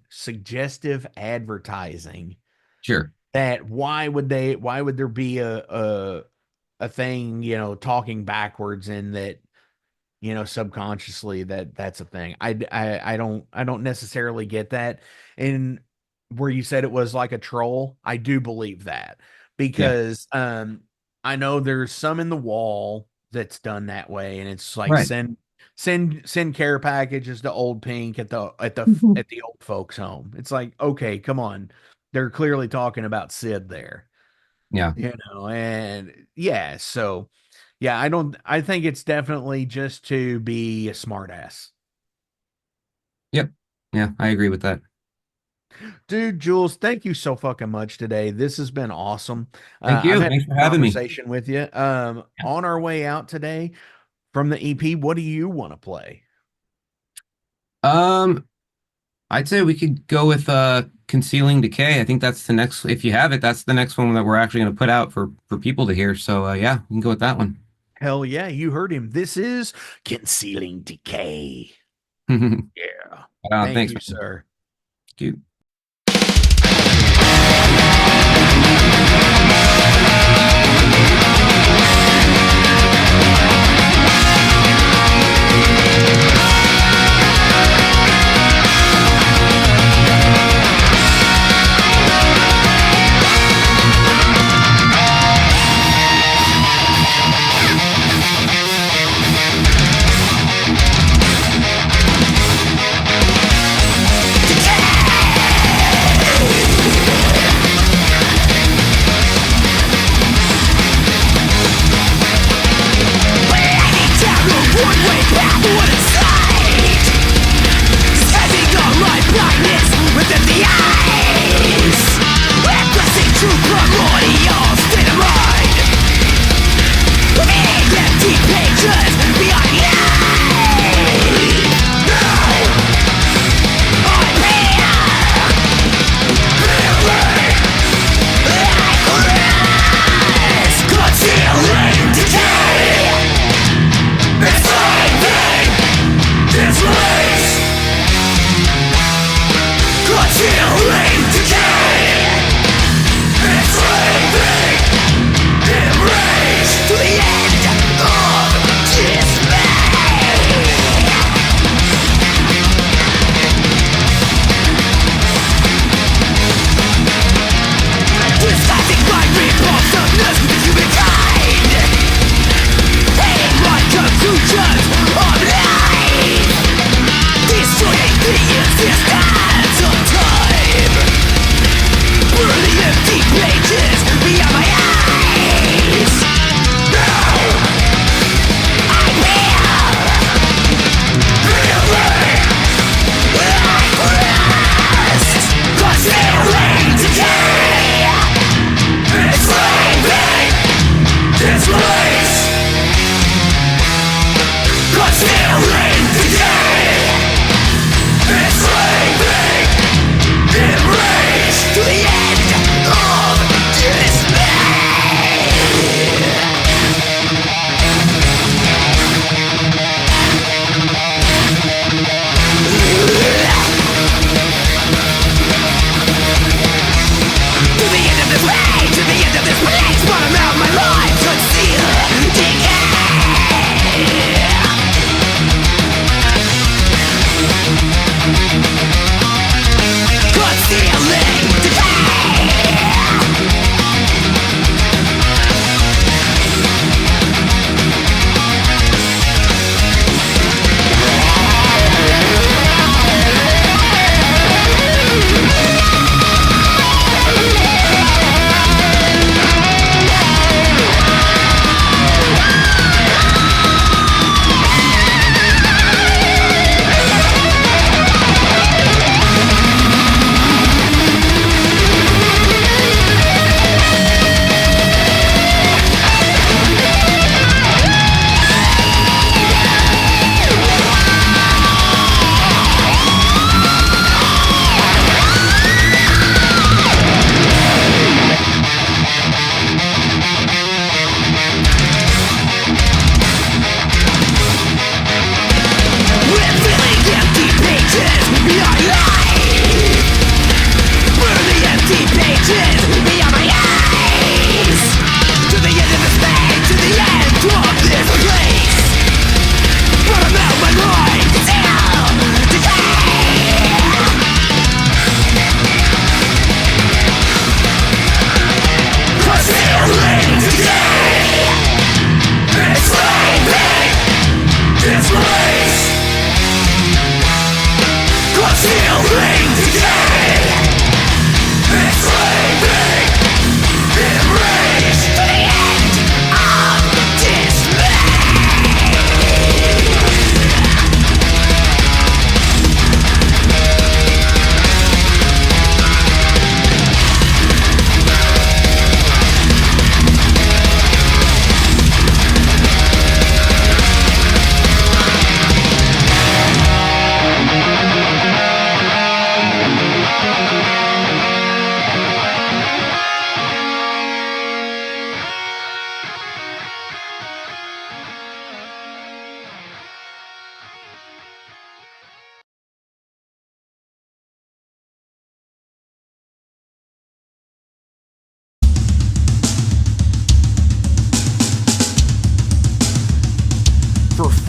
suggestive advertising, Sure. that why would there be a thing, talking backwards, and that, subconsciously that's a thing. I don't necessarily get that. And where you said it was like a troll, I do believe that, Yeah. because I know there's some in the wall that's done that way, and it's like Right. send care packages to Old Pink Mhm. at the old folks home. It's like, okay, come on. They're clearly talking about Sid there, Yeah. and yeah, so yeah, I think it's definitely just to be a smartass. Yep. Yeah, I agree with that. Dude, Jules, thank you so fucking much today. This has been awesome. Thank I've you. had Thanks for a having me. conversation with you. On our way out today from the EP, what do you want to play? Um, I'd say we could go with Concealing Decay. I think that's the next, if you have it, that's the next one that we're actually going to put out for people to hear. So yeah, we can go with that one. Hell yeah, you heard him. This is Concealing Decay. Yeah. Thank Thanks, you, man. sir. Thank you. One way path, what it's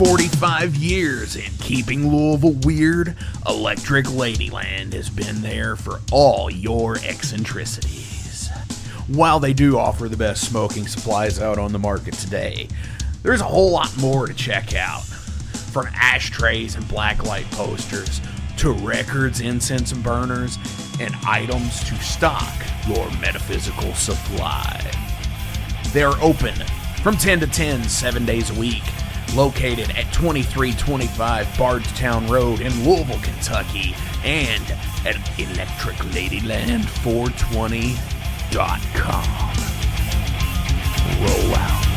45 years in keeping Louisville weird, Electric Ladyland has been there for all your eccentricities. While they do offer the best smoking supplies out on the market today, there's a whole lot more to check out. From ashtrays and blacklight posters, to records, incense and burners, and items to stock your metaphysical supply. They are open from 10 to 10, 7 days a week, located at 2325 Bardstown Road in Louisville, Kentucky, and at electricladyland420.com. Roll out.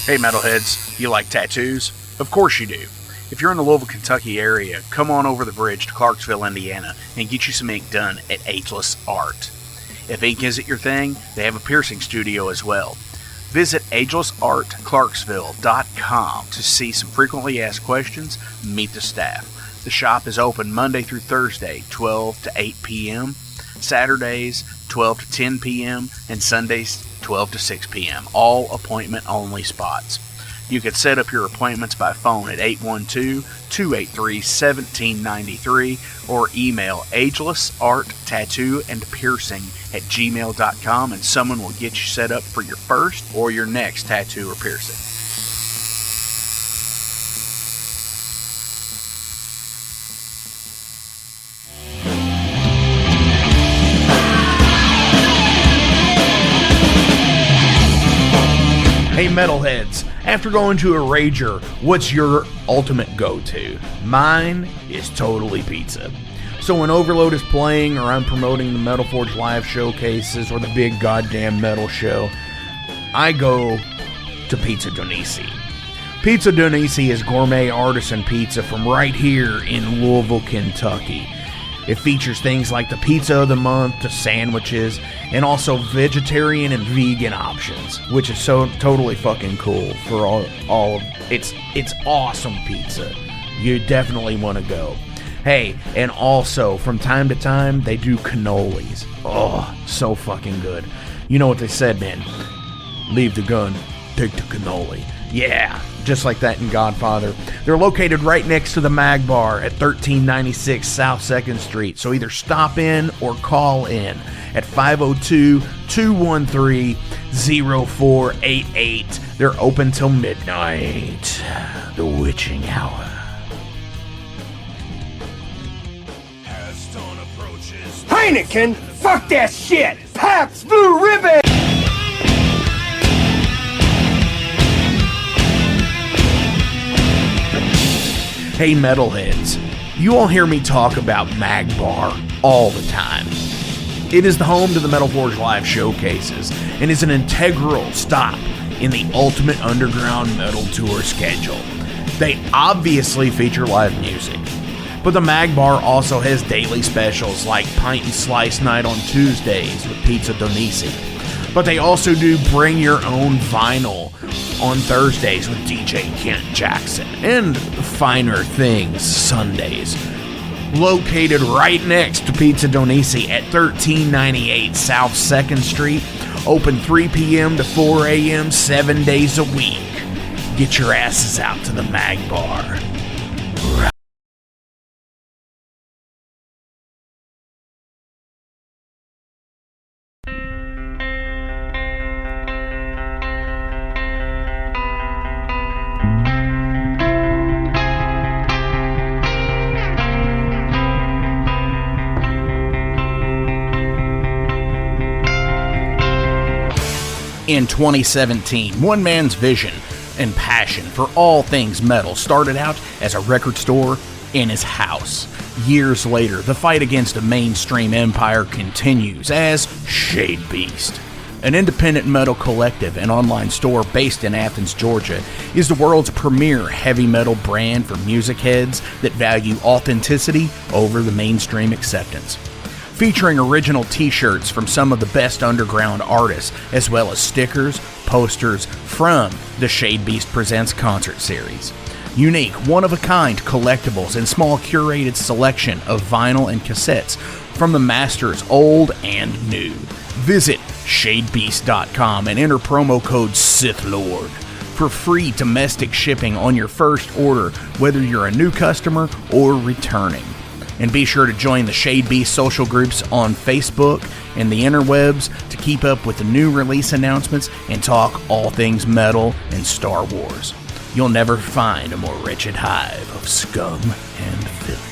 Hey metalheads, you like tattoos? Of course you do. If you're in the Louisville, Kentucky area, come on over the bridge to Clarksville, Indiana, and get you some ink done at Ageless Art. If ink isn't your thing, they have a piercing studio as well. Visit agelessartclarksville.com to see some frequently asked questions, meet the staff. The shop is open Monday through Thursday, 12 to 8 p.m., Saturdays, 12 to 10 p.m., and Sundays, 12 to 6 p.m., all appointment-only spots. You can set up your appointments by phone at 812-283-1793 or email agelessarttattooandpiercing@gmail.com, and someone will get you set up for your first or your next tattoo or piercing. Hey metalheads, after going to a rager, what's your ultimate go-to? Mine is totally pizza. So when Overload is playing, or I'm promoting the Metal Forge live showcases, or the big goddamn metal show, I go to Pizza Donisi. Pizza Donisi is gourmet artisan pizza from right here in Louisville, Kentucky. It features things like the pizza of the month, the sandwiches, and also vegetarian and vegan options, which is so totally fucking cool for all of it's awesome pizza. You definitely want to go. Hey, and also from time to time they do cannolis. Oh, so fucking good. You know what they said, man? Leave the gun, take the cannoli. Yeah, just like that in Godfather. They're located right next to the Mag Bar at 1396 South 2nd Street. So either stop in or call in at 502-213-0488. They're open till midnight. The witching hour. Heineken? Fuck that shit! Pabst Blue Ribbon! Hey metalheads, you all hear me talk about Mag Bar all the time. It is the home to the Metal Forge live showcases and is an integral stop in the ultimate underground metal tour schedule. They obviously feature live music, but the Mag Bar also has daily specials like Pint and Slice Night on Tuesdays with Pizza Donisi. But they also do Bring Your Own Vinyl on Thursdays with DJ Kent Jackson, and Finer Things Sundays. Located right next to Pizza Donisi at 1398 South 2nd Street, open 3 p.m. to 4 a.m. 7 days a week. Get your asses out to the Mag Bar. In 2017, one man's vision and passion for all things metal started out as a record store in his house. Years later, the fight against a mainstream empire continues as Shade Beast. An independent metal collective and online store based in Athens, Georgia, is the world's premier heavy metal brand for music heads that value authenticity over the mainstream acceptance. featuring original t-shirts from some of the best underground artists, as well as stickers, posters from the Shade Beast Presents concert series. Unique, one-of-a-kind collectibles and small curated selection of vinyl and cassettes from the masters old and new. Visit shadebeast.com and enter promo code SithLord for free domestic shipping on your first order, whether you're a new customer or returning. And be sure to join the Shade Beast social groups on Facebook and the interwebs to keep up with the new release announcements and talk all things metal and Star Wars. You'll never find a more wretched hive of scum and filth.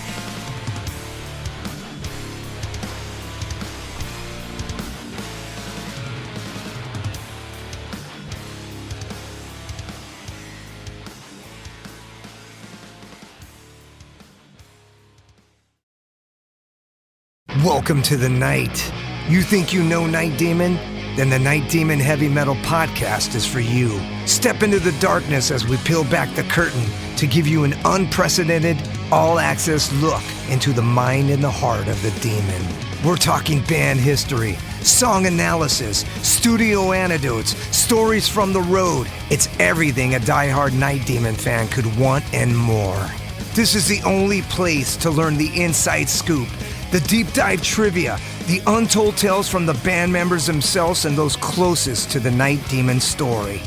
Welcome to the night. You think you know Night Demon? Then the Night Demon Heavy Metal Podcast is for you. Step into the darkness as we peel back the curtain to give you an unprecedented, all-access look into the mind and the heart of the demon. We're talking band history, song analysis, studio anecdotes, stories from the road. It's everything a diehard Night Demon fan could want and more. This is the only place to learn the inside scoop, the deep dive trivia, the untold tales from the band members themselves and those closest to the Night Demon story.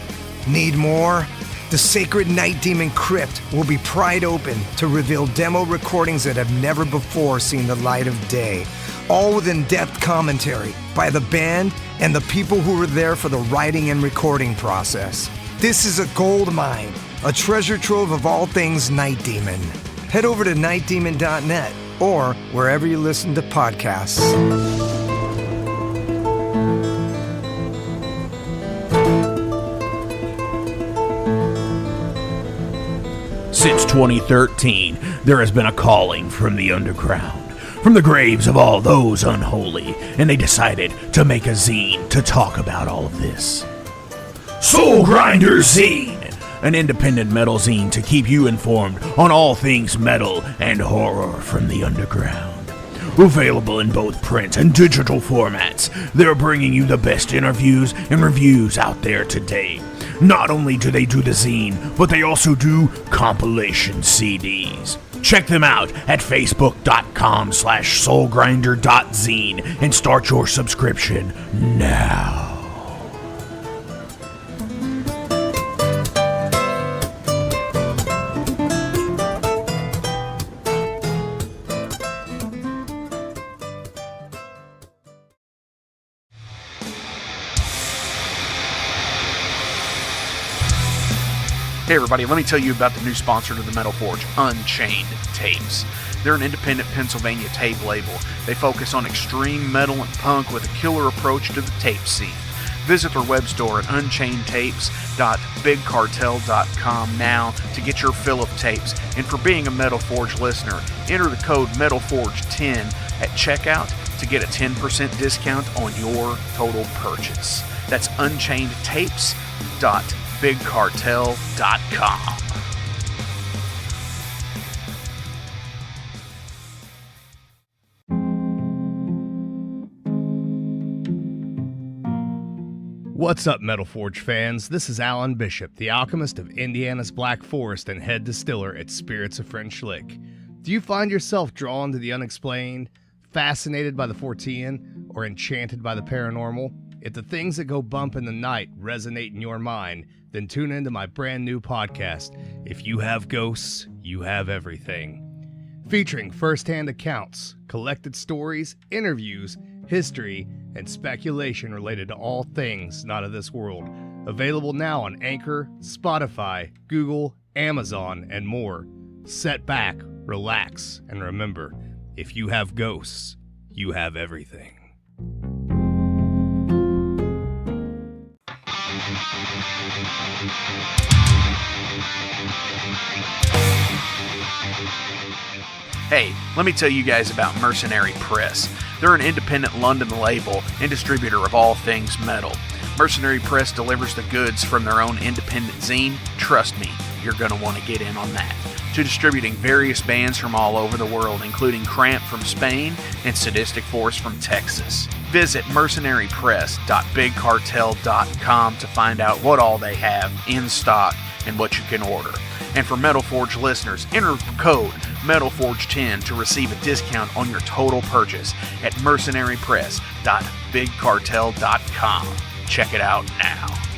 Need more? The Sacred Night Demon Crypt will be pried open to reveal demo recordings that have never before seen the light of day, all with in-depth commentary by the band and the people who were there for the writing and recording process. This is a gold mine, a treasure trove of all things Night Demon. Head over to nightdemon.net or wherever you listen to podcasts. Since 2013, there has been a calling from the underground, from the graves of all those unholy, and they decided to make a zine to talk about all of this. Soul Grinder Zine! An independent metal zine to keep you informed on all things metal and horror from the underground. Available in both print and digital formats, they're bringing you the best interviews and reviews out there today. Not only do they do the zine, but they also do compilation CDs. Check them out at facebook.com/soulgrinder.zine and start your subscription now. Hey everybody, let me tell you about the new sponsor to the Metal Forge, Unchained Tapes. They're an independent Pennsylvania tape label. They focus on extreme metal and punk with a killer approach to the tape scene. Visit their web store at unchainedtapes.bigcartel.com now to get your fill of tapes. And for being a Metal Forge listener, enter the code METALFORGE10 at checkout to get a 10% discount on your total purchase. That's unchainedtapes.bigcartel.com. What's up, Metal Forge fans? This is Alan Bishop, the alchemist of Indiana's Black Forest and head distiller at Spirits of French Lick. Do you find yourself drawn to the unexplained, fascinated by the Fortean, or enchanted by the paranormal? If the things that go bump in the night resonate in your mind, then tune into my brand new podcast, If You Have Ghosts, You Have Everything. Featuring first-hand accounts, collected stories, interviews, history, and speculation related to all things not of this world. Available now on Anchor, Spotify, Google, Amazon, and more. Set back, relax, and remember, if you have ghosts, you have everything. Hey, let me tell you guys about Mercenary Press. They're an independent London label and distributor of all things metal. Mercenary Press delivers the goods from their own independent zine. Trust me, you're going to want to get in on that. to distributing various bands from all over the world, including Cramp from Spain and Sadistic Force from Texas. Visit mercenarypress.bigcartel.com to find out what all they have in stock and what you can order. And for Metal Forge listeners, enter code METALFORGE10 to receive a discount on your total purchase at mercenarypress.bigcartel.com. Check it out now.